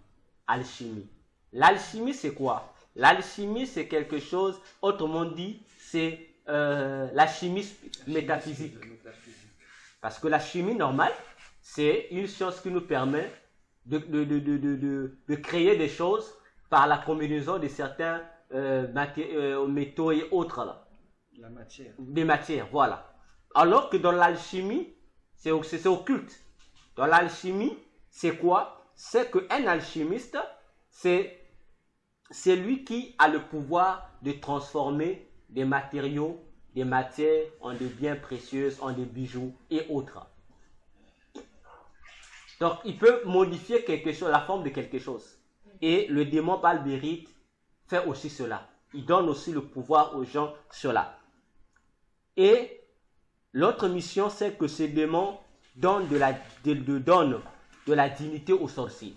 Alchimie. L'alchimie, c'est quoi? L'alchimie, c'est quelque chose, autrement dit, c'est la chimie métaphysique. Parce que la chimie normale, c'est une science qui nous permet de créer des choses par la combinaison de certains métaux et autres. Là. La matière. Des matières, voilà. Alors que dans l'alchimie, c'est occulte. Dans l'alchimie, c'est quoi? C'est qu'un alchimiste, c'est lui qui a le pouvoir de transformer des matériaux, des matières en des biens précieux, en des bijoux et autres. Donc, il peut modifier quelque chose, la forme de quelque chose. Et le démon Balbérite fait aussi cela. Il donne aussi le pouvoir aux gens sur cela. Et l'autre mission, c'est que ce démon donne de la dignité aux sorciers.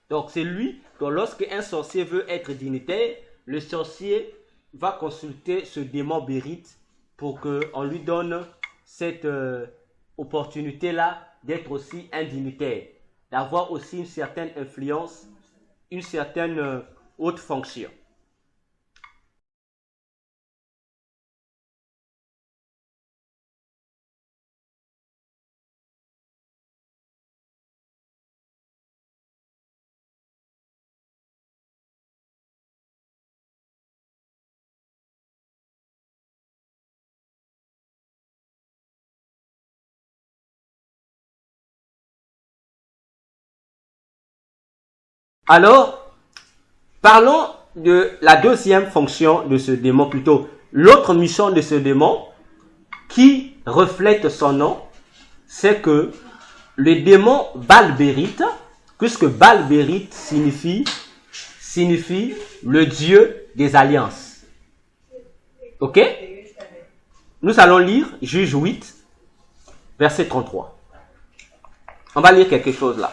Donc, c'est lui, donc lorsque un sorcier veut être dignitaire, le sorcier va consulter ce démon Bérite pour qu'on lui donne cette opportunité-là d'être aussi un dignitaire, d'avoir aussi une certaine influence, une certaine haute fonction. Alors, parlons de la deuxième fonction de ce démon, plutôt l'autre mission de ce démon qui reflète son nom, c'est que le démon Baal-Bérith, puisque Baal-Bérith signifie le Dieu des alliances. Ok? Nous allons lire Juge 8, verset 33. On va lire quelque chose là.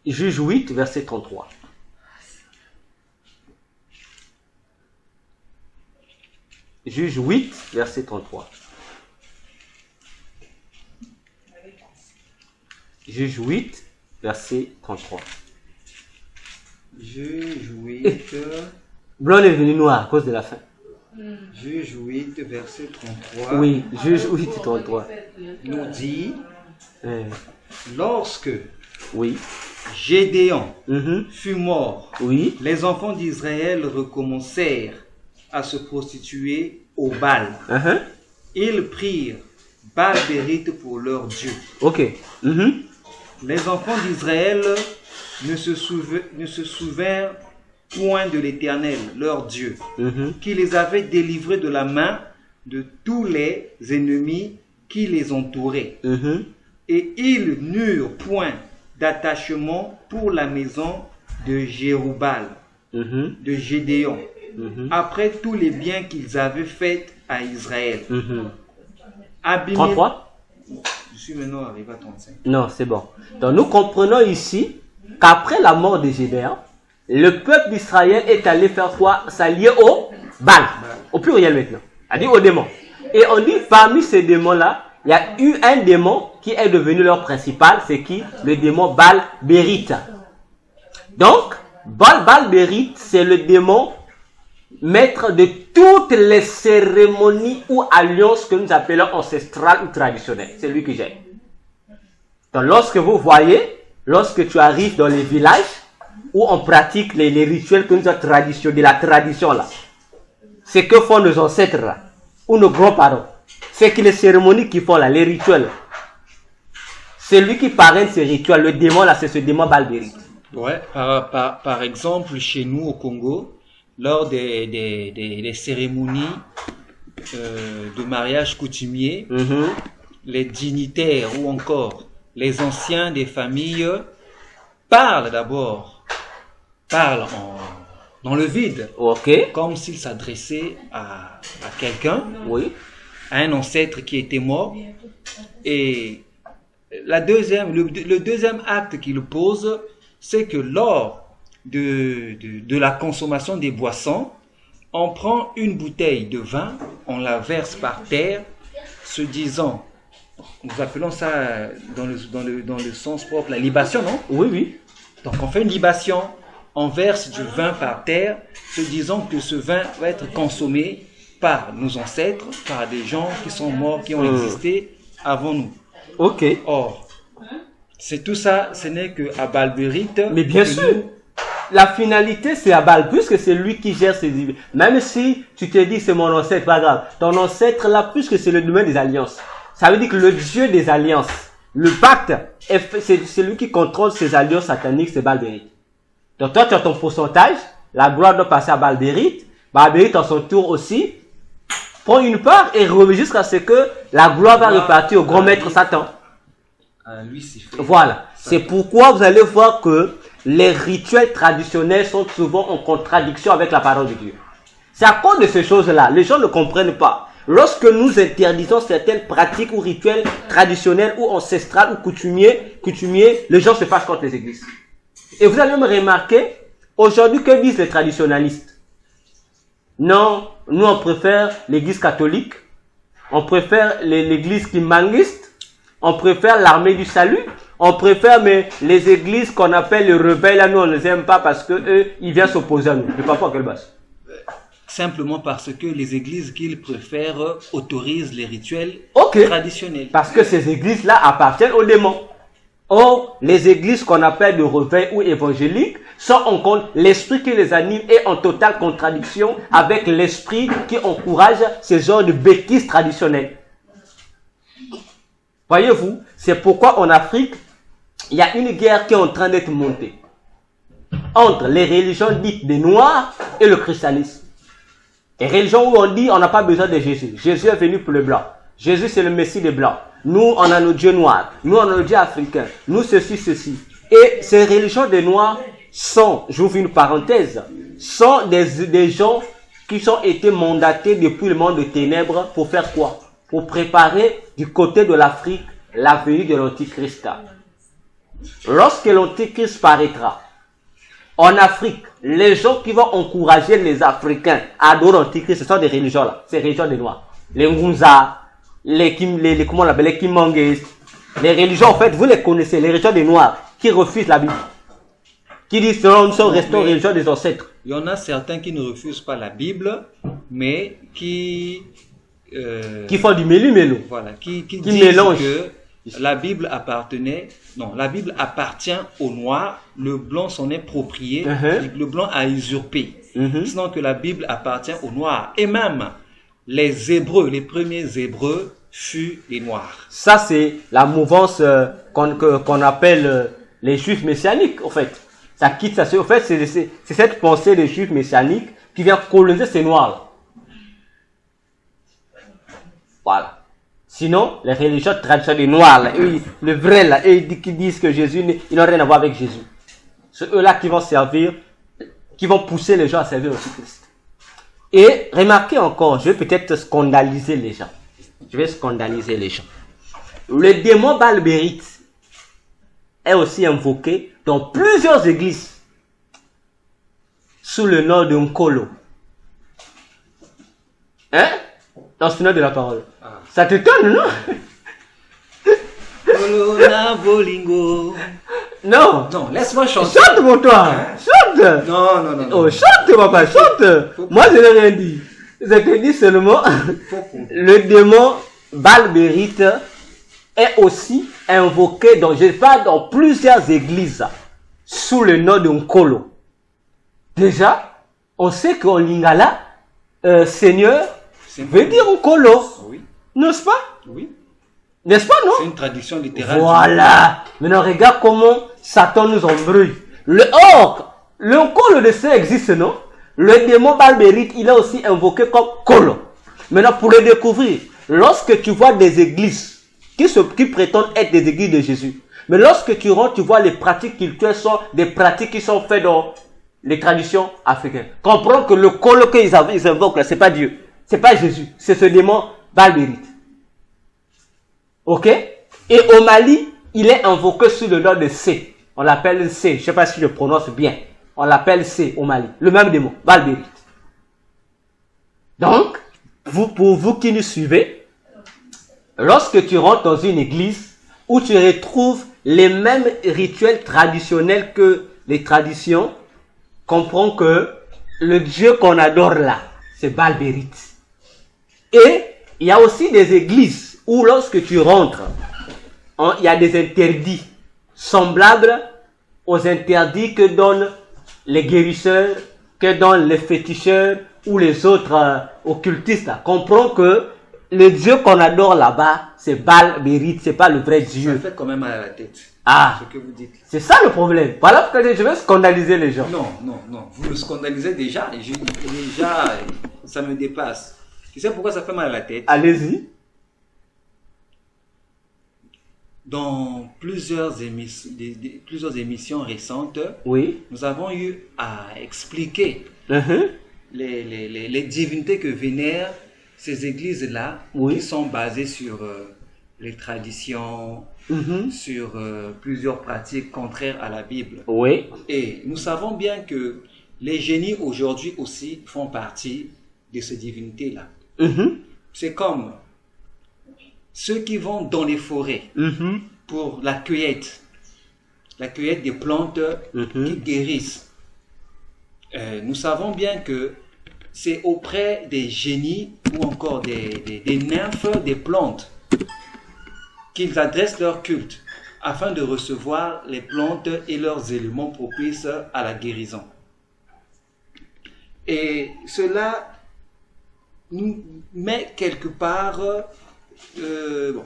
Juge 8, verset 33. Juge 8, verset 33. Juge 8, verset 33. Juge 8. Blanc est devenu noir à cause de la faim. Juge 8, verset 33. Oui, Juge 8, 33. Nous dit, Euh, lorsque oui. Gédéon Mhm. fut mort, Oui. les enfants d'Israël recommencèrent à se prostituer au Baal. Uh-huh. Ils prirent Baal-Bérith pour leur Dieu. Ok. Mhm. Les enfants d'Israël ne se souvinrent point de l'Éternel, leur Dieu, Mhm. qui les avait délivrés de la main de tous les ennemis qui les entouraient. Mhm. Et ils n'eurent point d'attachement pour la maison de Jéroubal, Mhm. de Gédéon, Mhm. après tous les biens qu'ils avaient faits à Israël. Mhm. Abimelech- 33? Je suis maintenant arrivé à 35. Non, c'est bon. Donc nous comprenons ici qu'après la mort de Gédéon, le peuple d'Israël est allé faire quoi? S'allier au Baal. Au pluriel maintenant. C'est-à-dire au démon. Et on dit parmi ces démons-là, il y a eu un démon qui est devenu leur principal. C'est qui? Le démon Baal-Bérith. Donc, Baal-Bérith, c'est le démon maître de toutes les cérémonies ou alliances que nous appelons ancestrales ou traditionnelles. C'est lui qui gère. Donc, lorsque vous voyez, lorsque tu arrives dans les villages où on pratique les rituels que nous avons traditionnels, la tradition là, c'est que font nos ancêtres là, ou nos grands-parents. C'est que les cérémonies qu'ils font là, les rituels, c'est lui qui parraine ces rituels. Le démon là, c'est ce démon Baal-Bérith. Ouais, par exemple, chez nous au Congo, lors des cérémonies de mariage coutumier, Mhm. les dignitaires ou encore les anciens des familles parlent dans le vide, Ok. comme s'ils s'adressaient à quelqu'un, Oui. à un ancêtre qui était mort. Et le deuxième acte qu'il pose, c'est que lors de la consommation des boissons, on prend une bouteille de vin, on la verse par terre, se disant, nous appelons ça dans le sens propre la libation, non? Oui, oui. Donc on fait une libation, on verse du vin par terre, se disant que ce vin va être consommé par nos ancêtres, par des gens qui sont morts, qui ont existé avant nous. Ok. Or, c'est tout ça, ce n'est que à Baal-Bérith. Mais bien que sûr, nous- la finalité c'est à Baal, puisque c'est lui qui gère ses idées. Même si tu te dis c'est mon ancêtre, pas grave. Ton ancêtre là, puisque c'est le domaine des alliances. Ça veut dire que le Dieu des alliances, le pacte, c'est lui qui contrôle ces alliances sataniques, c'est Baal-Bérith. Donc toi tu as ton pourcentage, la gloire doit passer à Baal-Bérith. Baal-Bérith en son tour aussi prend une part et remet jusqu'à ce que la gloire va repartir au grand maître Satan. à Lucifer. Voilà. C'est pourquoi vous allez voir que les rituels traditionnels sont souvent en contradiction avec la parole de Dieu. C'est à cause de ces choses-là. Les gens ne comprennent pas. Lorsque nous interdisons certaines pratiques ou rituels traditionnels ou ancestrales ou coutumiers, les gens se fâchent contre les églises. Et vous allez me remarquer, aujourd'hui, que disent les traditionnalistes? Non, nous on préfère l'église catholique, on préfère l'église kimbanguiste, on préfère l'armée du salut, on préfère mais les églises qu'on appelle les rebelles, là nous on ne les aime pas parce que eux ils viennent s'opposer à nous. Je ne sais pas à quelle base. Simplement parce que les églises qu'ils préfèrent autorisent les rituels Ok. traditionnels. Parce que ces églises-là appartiennent aux démons. Or, les églises qu'on appelle de réveil ou évangéliques sont en compte, l'esprit qui les anime est en totale contradiction avec l'esprit qui encourage ces genres de bêtises traditionnelles. Voyez-vous, c'est pourquoi en Afrique, il y a une guerre qui est en train d'être montée entre les religions dites des Noirs et le christianisme. Les religions où on dit on n'a pas besoin de Jésus. Jésus est venu pour les Blancs. Jésus c'est le Messie des Blancs. Nous on a nos dieux noirs. Nous on a nos dieux africains. Nous ceci. Et ces religions des Noirs sont, j'ouvre une parenthèse, sont des gens qui ont été mandatés depuis le monde des ténèbres pour faire quoi? Pour préparer du côté de l'Afrique la venue de l'Antichrist. Lorsque l'Antichrist paraîtra, en Afrique, les gens qui vont encourager les Africains à adorer l'Antichrist, ce sont des religions là, ces religions des Noirs. Les Ngunza, comment on l'appelle, les Kimangues, les religions en fait, vous les connaissez, les religions des Noirs qui refusent la Bible. Qui disent nous sommes restés aux religions des ancêtres. Il y en a certains qui ne refusent pas la Bible, mais qui font du mélu-mélo. Voilà, qui disent mélangent. Que la Bible la Bible appartient aux Noirs, le blanc s'en est proprié, le blanc a usurpé. Sinon que la Bible appartient aux Noirs. Et même les Hébreux, les premiers Hébreux furent les Noirs. Ça c'est la mouvance qu'on appelle les Juifs messianiques, en fait. Ça quitte ça. En fait, c'est cette pensée des Juifs messianiques qui vient coloniser ces Noirs-là. Voilà. Sinon, les religions traditionnelles des Noirs, là, eux, le vrai, là, eux, qui disent que Jésus, ils n'ont rien à voir avec Jésus. C'est eux-là qui vont servir, qui vont pousser les gens à servir aussi Christ. Et remarquez encore, je vais peut-être scandaliser les gens. Le démon Balbérite est aussi invoqué dans plusieurs églises sous le nom de Nkolo. Hein? L'enseignant de la parole. Ça t'étonne, non? Non. Non, laisse-moi chanter. Chante pour toi. Chante. Non. Oh, chante, papa, chante. Moi, je n'ai rien dit. Je te dis seulement, le démon Balbérite est aussi invoqué dans plusieurs églises sous le nom de Nkolo. Déjà, on sait qu'en lingala, Seigneur veut dire Nkolo. Oui. N'est-ce pas? Oui. N'est-ce pas, non? C'est une tradition littérale. Voilà. Maintenant, regarde comment Satan nous embrouille. Le Nkolo de ça existe, non? Le démon Balbérite, il est aussi invoqué comme Kolo. Maintenant, pour le découvrir, lorsque tu vois des églises qui prétendent être des églises de Jésus, mais lorsque tu rentres, tu vois les pratiques culturelles sont des pratiques qui sont faites dans les traditions africaines. Comprends que le Kolo qu'ils invoquent là, c'est pas Dieu. C'est pas Jésus. C'est ce démon Balbérite. Ok? Et au Mali, il est invoqué sous le nom de C. On l'appelle C. Je sais pas si je prononce bien. On l'appelle C au Mali. Le même démon, Balbérite. Donc, pour vous qui nous suivez, lorsque tu rentres dans une église où tu retrouves les mêmes rituels traditionnels que les traditions, comprends que le Dieu qu'on adore là, c'est Balbérite. Et il y a aussi des églises où lorsque tu rentres, il y a des interdits semblables aux interdits que donnent les guérisseurs, que donnent les féticheurs ou les autres occultistes. Comprends que le Dieu qu'on adore là-bas, c'est Balbérite, c'est pas le vrai Dieu. Ça fait quand même mal à la tête. Ah, Ce que vous dites. c'est ça le problème. Voilà pourquoi je vais scandaliser les gens. Non. Vous le scandalisez déjà. Déjà, ça me dépasse. Tu sais pourquoi ça fait mal à la tête? Allez-y. Dans plusieurs émissions récentes, Oui. nous avons eu à expliquer les divinités que vénèrent ces églises-là, Oui. qui sont basées sur les traditions, sur plusieurs pratiques contraires à la Bible. Oui. Et nous savons bien que les génies aujourd'hui aussi font partie de ces divinités-là. C'est comme ceux qui vont dans les forêts pour la cueillette des plantes qui guérissent. Nous savons bien que c'est auprès des génies ou encore des nymphes des plantes qu'ils adressent leur culte afin de recevoir les plantes et leurs éléments propices à la guérison. Et cela nous met quelque part,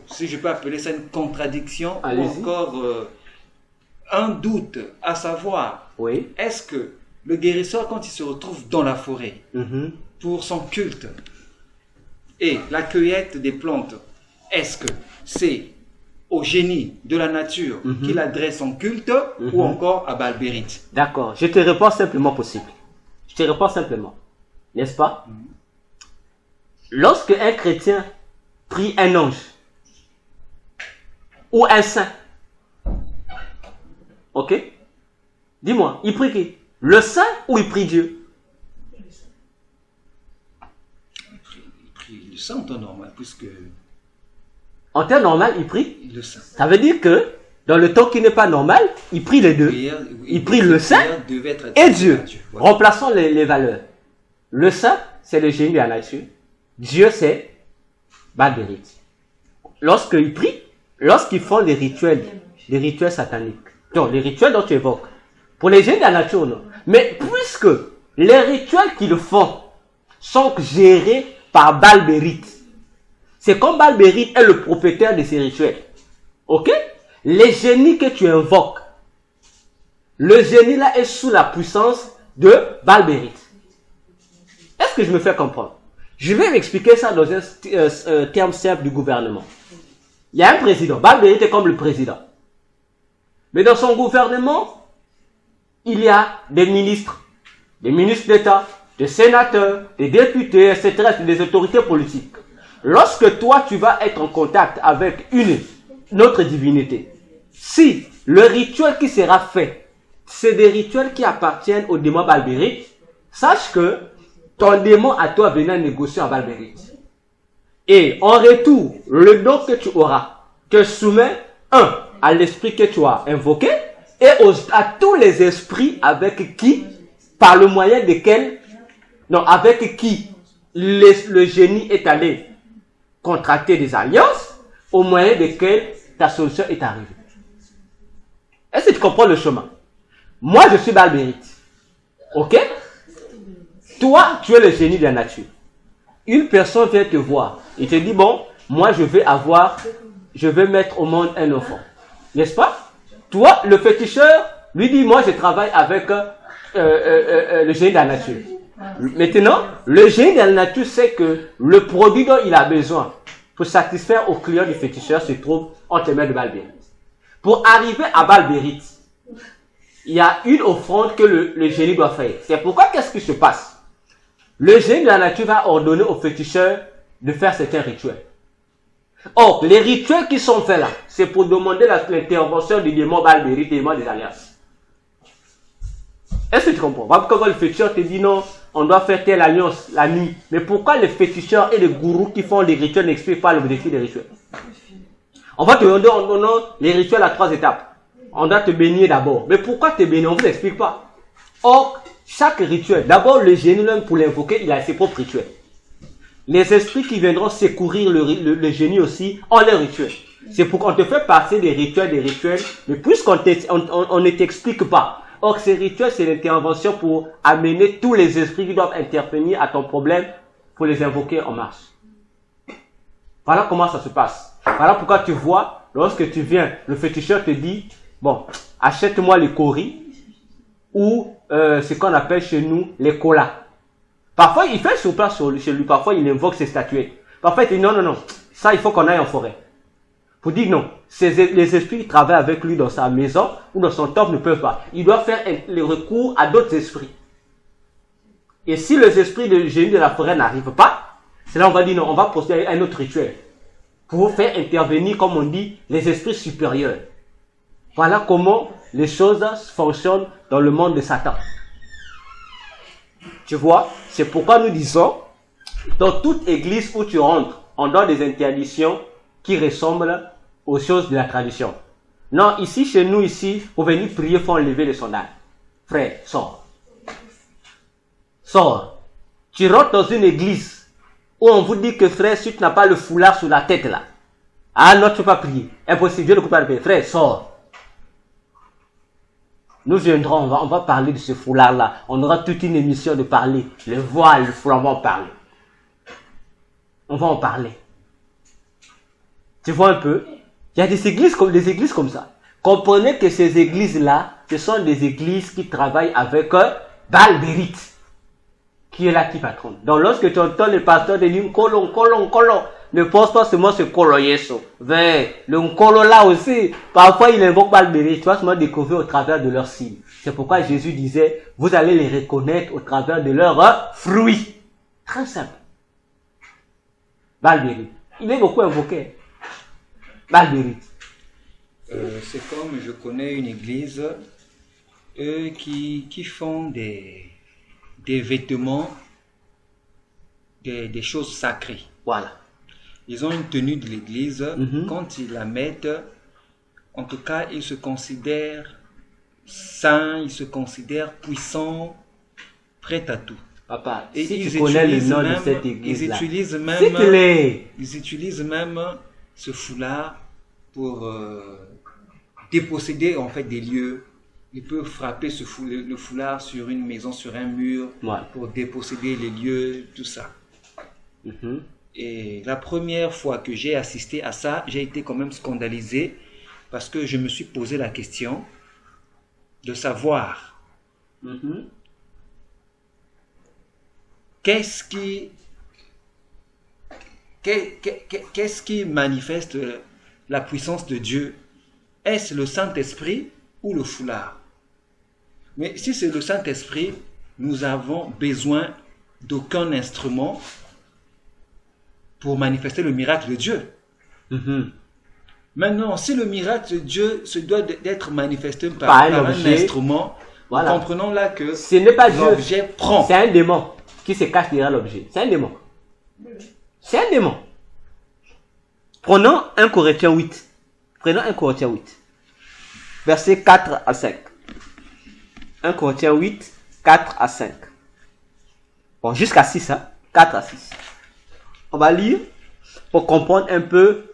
si je peux appeler ça une contradiction, ou encore un doute à savoir, Oui. est-ce que le guérisseur, quand il se retrouve dans la forêt Mhm. pour son culte et la cueillette des plantes, est-ce que c'est au génie de la nature qu'il adresse son culte ou encore à Balbérite? D'accord. Je te réponds simplement possible. Je te réponds simplement. N'est-ce pas? Lorsque un chrétien prie un ange ou un saint, ok? Dis-moi, il prie qui? Le saint ou il prie Dieu? Il prie le saint en temps normal, puisque En temps normal, il prie. le saint. Ça veut dire que dans le temps qui n'est pas normal, il prie les deux. Il prie le saint et Dieu. Voilà. Remplaçons les valeurs. Le saint, c'est le génie de la nature. Dieu, c'est Balbérite. Lorsqu'il prie, lorsqu'ils font des rituels sataniques, donc les rituels dont tu évoques, pour les génies de la nature, non. Mais puisque les rituels qu'ils font sont gérés par Balbérite, c'est comme Balbérite est le propriétaire de ces rituels. Ok? Les génies que tu invoques, le génie là est sous la puissance de Balbérite. Est-ce que je me fais comprendre? Je vais m'expliquer ça dans un terme simple du gouvernement. Il y a un président. Balbérite est comme le président. Mais dans son gouvernement, il y a des ministres d'État, des sénateurs, des députés, etc., des autorités politiques. Lorsque toi, tu vas être en contact avec une autre divinité, si le rituel qui sera fait, c'est des rituels qui appartiennent au démon Balbérite, sache que ton démon à toi venait négocier à Balbérite. Et en retour, le don que tu auras te soumet, à l'esprit que tu as invoqué, et à tous les esprits avec qui, par le moyen desquels, avec qui le génie est allé contracter des alliances, au moyen desquels ta solution est arrivée. Est-ce que tu comprends le chemin? Moi, je suis Balbérite. Ok? Toi, tu es le génie de la nature. Une personne vient te voir et te dit, bon, moi, je vais mettre au monde un enfant. N'est-ce pas? Toi, le féticheur, lui dit, moi, je travaille avec le génie de la nature. Maintenant, le génie de la nature sait que le produit dont il a besoin pour satisfaire au client du féticheur se trouve entre les mains de Balbérite. Pour arriver à Balbérite, il y a une offrande que le génie doit faire. C'est pourquoi qu'est-ce qui se passe? Le génie de la nature va ordonner au féticheur de faire certains rituels. Or, les rituels qui sont faits là, c'est pour demander l'intervention du démon Balbérite, du démon des alliances. Est-ce que tu comprends? Quand le féticheur te dit non, on doit faire telle alliance la nuit. Mais pourquoi les féticheurs et les gourous qui font les rituels n'expliquent pas l'objectif des rituels? On va te demander les rituels à 3 étapes. On doit te baigner d'abord. Mais pourquoi te baigner? On ne vous explique pas. Or, chaque rituel, d'abord le génie même pour l'invoquer, il a ses propres rituels. Les esprits qui viendront secourir le génie aussi ont leurs rituels. C'est pour qu'on te fait passer des rituels, mais puisqu'on ne t'explique pas. Or, ces rituels, c'est l'intervention pour amener tous les esprits qui doivent intervenir à ton problème pour les invoquer en marche. Voilà comment ça se passe. Voilà pourquoi tu vois, lorsque tu viens, le féticheur te dit, bon, achète-moi les coris ou ce qu'on appelle chez nous les colas. Parfois, il fait sur place chez lui, parfois il invoque ses statuettes. Parfois, il dit non, ça il faut qu'on aille en forêt. Pour dire non, les esprits qui travaillent avec lui dans sa maison ou dans son temple ne peuvent pas. Il doit faire le recours à d'autres esprits. Et si les esprits de génie de la forêt n'arrivent pas, c'est là on va dire non, on va procéder à un autre rituel. Pour faire intervenir, comme on dit, les esprits supérieurs. Voilà comment les choses fonctionnent dans le monde de Satan. Tu vois, c'est pourquoi nous disons, dans toute église où tu rentres, on donne des interdictions qui ressemblent aux choses de la tradition. Non, ici, chez nous, pour venir prier, il faut enlever les sandales. Frère, sors. Sors. Tu rentres dans une église où on vous dit que frère, si tu n'as pas le foulard sur la tête là, ah non, tu ne peux pas prier. Impossible, Dieu ne peut pas le faire. Frère, sors. Nous viendrons, on va parler de ce foulard-là. On aura toute une émission de parler. Le voile, le foulard, on va en parler. On va en parler. Tu vois un peu? Il y a des églises comme ça. comprenez que ces églises-là, ce sont des églises qui travaillent avec Baal-Bérite, qui est là, qui patronne. Donc, lorsque tu entends le pasteur de dire colon, ne pense pas seulement ce colon yeso. Le colon là aussi, parfois il invoque Baal-Bérite, tu vas seulement découvrir au travers de leurs signes. C'est pourquoi Jésus disait, vous allez les reconnaître au travers de leurs fruits. Très simple. Baal-Bérite. Il est beaucoup invoqué. Baal-Bérite. C'est comme je connais une église qui font des vêtements, des choses sacrées. Voilà. Ils ont une tenue de l'église. Quand ils la mettent, en tout cas, ils se considèrent saints, ils se considèrent puissants, prêts à tout. Papa, et si tu connais le nom de cette église-là, ils utilisent même ce foulard pour déposséder en fait des lieux. Ils peuvent frapper le foulard sur une maison, sur un mur, pour déposséder les lieux, tout ça. Et la première fois que j'ai assisté à ça, j'ai été quand même scandalisé parce que je me suis posé la question de savoir qu'est-ce qui manifeste la puissance de Dieu? Est-ce le Saint-Esprit ou le foulard? Mais si c'est le Saint-Esprit, nous avons besoin d'aucun instrument pour manifester le miracle de Dieu. Maintenant, si le miracle de Dieu se doit d'être manifesté par un instrument, nous comprenons là que ce n'est pas l'objet prend. C'est un démon qui se cache derrière l'objet. C'est un démon. C'est un démon. Prenons 1 Corinthiens 8. Prenons 1 Corinthiens 8. Versets 4 à 5. 1 Corinthiens 8, 4 à 5. Bon, jusqu'à 6, hein? 4 à 6. On va lire pour comprendre un peu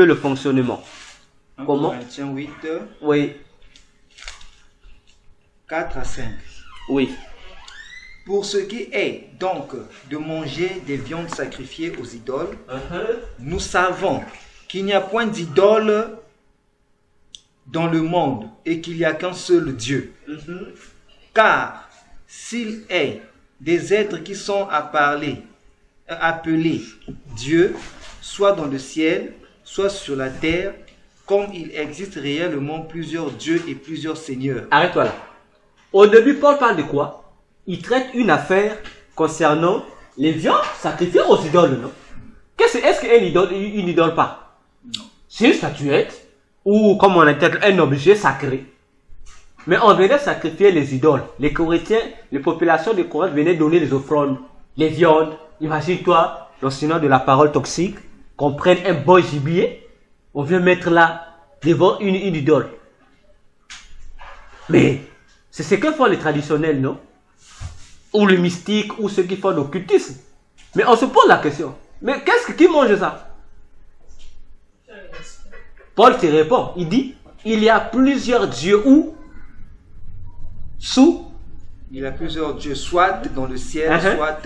le fonctionnement. 1 Corinthiens 8, oui. 4 à 5. Oui. Pour ce qui est donc de manger des viandes sacrifiées aux idoles, nous savons qu'il n'y a point d'idole dans le monde et qu'il n'y a qu'un seul Dieu. Car s'il est des êtres qui sont appelés Dieu, soit dans le ciel, soit sur la terre, comme il existe réellement plusieurs dieux et plusieurs seigneurs. Arrête-toi là. Au début, Paul parle de quoi? Il traite une affaire concernant les viandes sacrifiées aux idoles, non? Est-ce qu'une idole pas? Non. C'est une statuette, ou comme on appelle un objet sacré. Mais on venait sacrifier les idoles. Les chrétiens, les populations de Corinthe venaient donner les offrandes, les viandes. Imagine-toi, l'enseignant de la parole toxique, qu'on prenne un bon gibier, on vient mettre là, devant une idole. Mais, c'est ce que font les traditionnels, non? Ou les mystiques, ou ceux qui font l'occultisme. Mais on se pose la question, mais qui mange ça? Paul te répond, il dit, il y a plusieurs dieux où? Sous? Il y a plusieurs dieux, soit dans le ciel, soit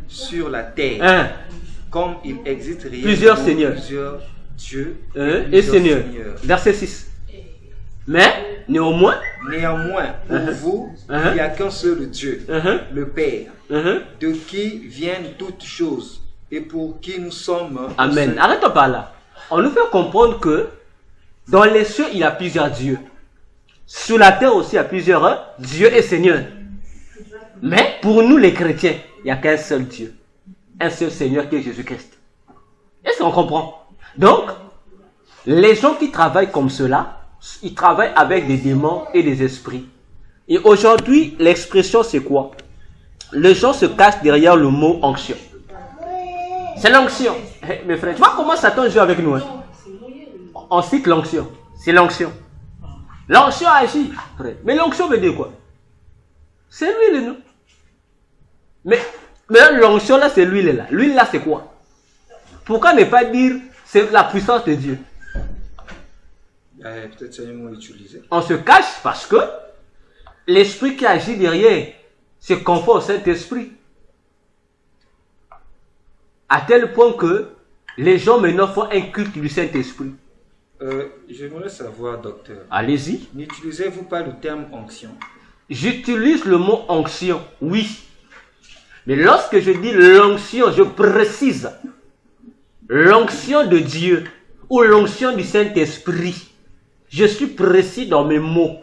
sur la terre. Comme il existe réellement plusieurs seigneurs. Plusieurs dieux et seigneurs. Verset 6. Mais, néanmoins, pour vous, il n'y a qu'un seul Dieu, le Père, de qui viennent toutes choses et pour qui nous sommes. Amen. Arrête-toi par là. On nous fait comprendre que dans les cieux, il y a plusieurs dieux. Sur la terre aussi, il y a plusieurs dieux et seigneurs. Mais pour nous, les chrétiens, il n'y a qu'un seul Dieu. Un seul Seigneur qui est Jésus-Christ. Est-ce qu'on comprend? Donc, les gens qui travaillent comme cela, ils travaillent avec des démons et des esprits. Et aujourd'hui, l'expression c'est quoi? Les gens se cachent derrière le mot onction. C'est l'onction. Hey, mes frères, tu vois comment Satan joue avec nous, hein? On cite l'onction. C'est l'onction. L'onction agit. Mais l'onction veut dire quoi? C'est l'huile, non? Mais l'onction là, c'est l'huile là. L'huile là, c'est quoi? Pourquoi ne pas dire c'est la puissance de Dieu? Peut-être c'est un mot utilisé. On se cache parce que l'esprit qui agit derrière se confond au Saint-Esprit. À tel point que les gens maintenant font un culte du Saint-Esprit. J'aimerais savoir, docteur, Allez-y. n'utilisez-vous pas le terme onction? J'utilise le mot onction, oui. Mais lorsque je dis l'onction, je précise l'onction de Dieu ou l'onction du Saint-Esprit. Je suis précis dans mes mots.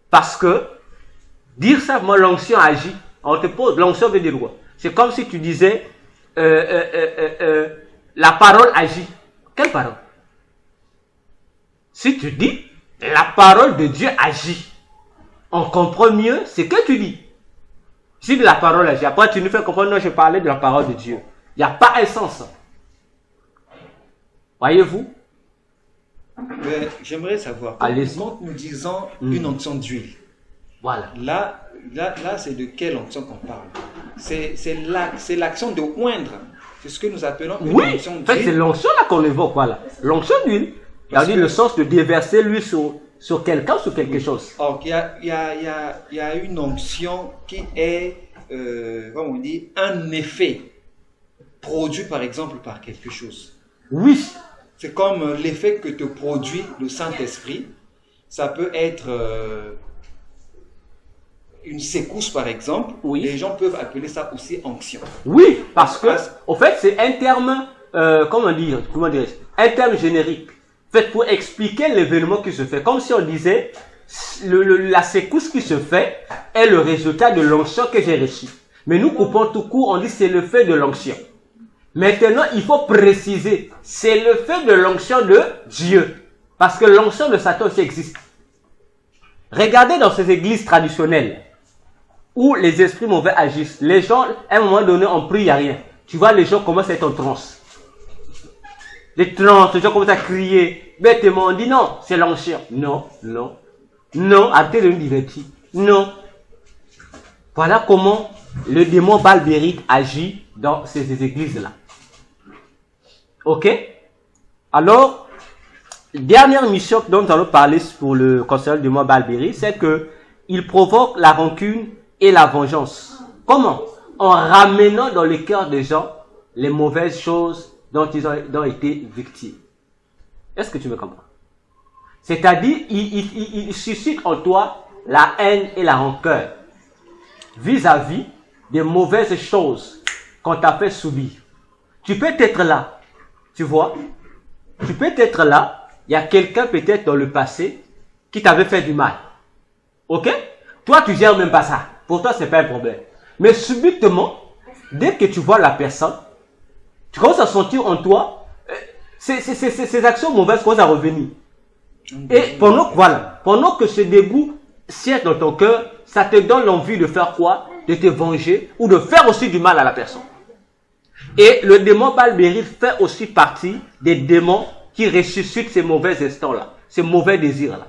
Parce que dire ça, moi, l'onction agit. On te pose, l'onction veut dire quoi? C'est comme si tu disais la parole agit. Quelle parole? Si tu dis la parole de Dieu agit, on comprend mieux ce que tu dis. Si la parole agit, après tu nous fais comprendre, non, je parlais de la parole de Dieu. Il n'y a pas un sens. Voyez-vous? J'aimerais savoir, Allez-y. quand nous disons une onction d'huile, Voilà. là c'est de quelle onction qu'on parle? C'est l'action de oindre. C'est ce que nous appelons une Oui, onction en fait, c'est d'huile. l'onction là qu'on évoque, voilà. L'onction d'huile. C'est-à-dire le sens de déverser l'huile sur quelqu'un, sur quelque chose. Or, il y a une onction qui est, comment on dit, un effet produit par exemple par quelque chose. Oui. C'est comme l'effet que te produit le Saint-Esprit. Ça peut être une secousse par exemple. Oui. Les gens peuvent appeler ça aussi onction. Oui, parce que, au fait, c'est un terme, comment dire, un terme générique. Fait pour expliquer l'événement qui se fait. Comme si on disait, la secousse qui se fait est le résultat de l'onction que j'ai reçue. Mais nous coupons tout court, on dit c'est le fait de l'onction. Maintenant, il faut préciser, c'est le fait de l'onction de Dieu. Parce que l'onction de Satan aussi existe. Regardez dans ces églises traditionnelles, où les esprits mauvais agissent. Les gens, à un moment donné, on prie, il n'y a rien. Tu vois, les gens commencent à être en transe. Les gens commencent à crier. Bêtement, on dit non, c'est l'onction. Non, non, non, arrêtez de nous divertir. Non. Voilà comment le démon Balbérite agit dans ces églises-là. Ok? Alors, dernière mission dont nous allons parler pour le concernant le démon Balbérite, c'est que il provoque la rancune et la vengeance. Comment? En ramenant dans le cœur des gens les mauvaises choses dont ils ont été victimes. Est-ce que tu me comprends? C'est-à-dire, il suscite en toi la haine et la rancœur vis-à-vis des mauvaises choses qu'on t'a fait subir. Tu peux être là, tu vois. Tu peux être là, il y a quelqu'un peut-être dans le passé qui t'avait fait du mal. Ok? Toi, tu gères même pas ça. Pour toi, c'est pas un problème. Mais subitement, dès que tu vois la personne, tu commences à sentir en toi, ces actions mauvaises commencent à revenir. Et pendant que ce dégoût siège dans ton cœur, ça te donne l'envie de faire quoi? De te venger ou de faire aussi du mal à la personne. Et le démon Balbérite fait aussi partie des démons qui ressuscitent ces mauvais instants-là, ces mauvais désirs-là.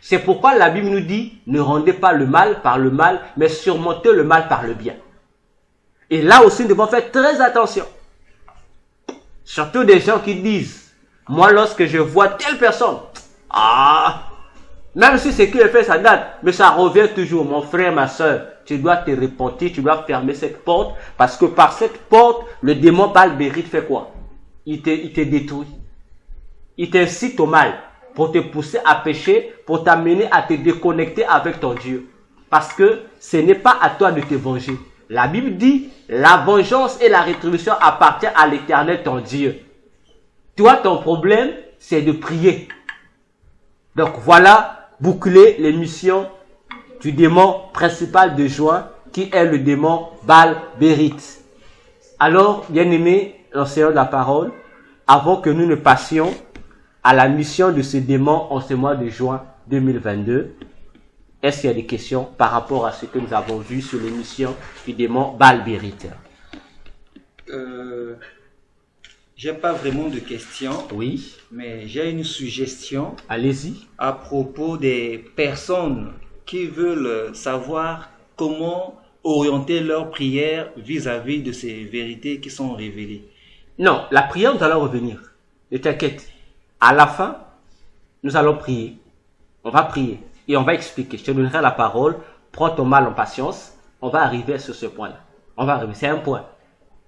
C'est pourquoi la Bible nous dit, ne rendez pas le mal par le mal, mais surmontez le mal par le bien. Et là aussi, nous devons faire très attention. Surtout des gens qui disent, moi lorsque je vois telle personne, même si c'est qu'il a fait ça date, mais ça revient toujours, mon frère, ma soeur, tu dois te repentir, tu dois fermer cette porte, parce que par cette porte, le démon Balbérite fait quoi? Il te détruit. Il t'incite au mal, pour te pousser à pécher, pour t'amener à te déconnecter avec ton Dieu. Parce que ce n'est pas à toi de te venger. La Bible dit, la vengeance et la rétribution appartiennent à l'Éternel, ton Dieu. Toi, ton problème, c'est de prier. Donc voilà, boucler les missions du démon principal de juin, qui est le démon Balbérite. Alors, bien-aimés, l'enseignant de la parole, avant que nous ne passions à la mission de ce démon en ce mois de juin 2022, est-ce qu'il y a des questions par rapport à ce que nous avons vu sur l'émission du démon Balbérite? J'ai pas vraiment de questions. Oui. Mais j'ai une suggestion. Allez-y. À propos des personnes qui veulent savoir comment orienter leur prière vis-à-vis de ces vérités qui sont révélées. Non, la prière, nous allons revenir. Ne t'inquiète. À la fin, nous allons prier. On va prier. Et on va expliquer. Je te donnerai la parole. Prends ton mal en patience. On va arriver sur ce point-là. On va arriver. C'est un point.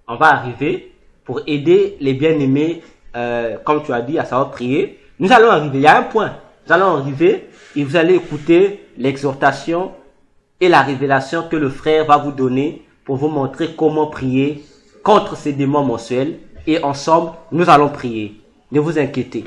On va arriver pour aider les bien-aimés, comme tu as dit, à savoir prier. Nous allons arriver, il y a un point, nous allons arriver et vous allez écouter l'exhortation et la révélation que le frère va vous donner pour vous montrer comment prier contre ces démons mensuels. Et ensemble, nous allons prier. Ne vous inquiétez.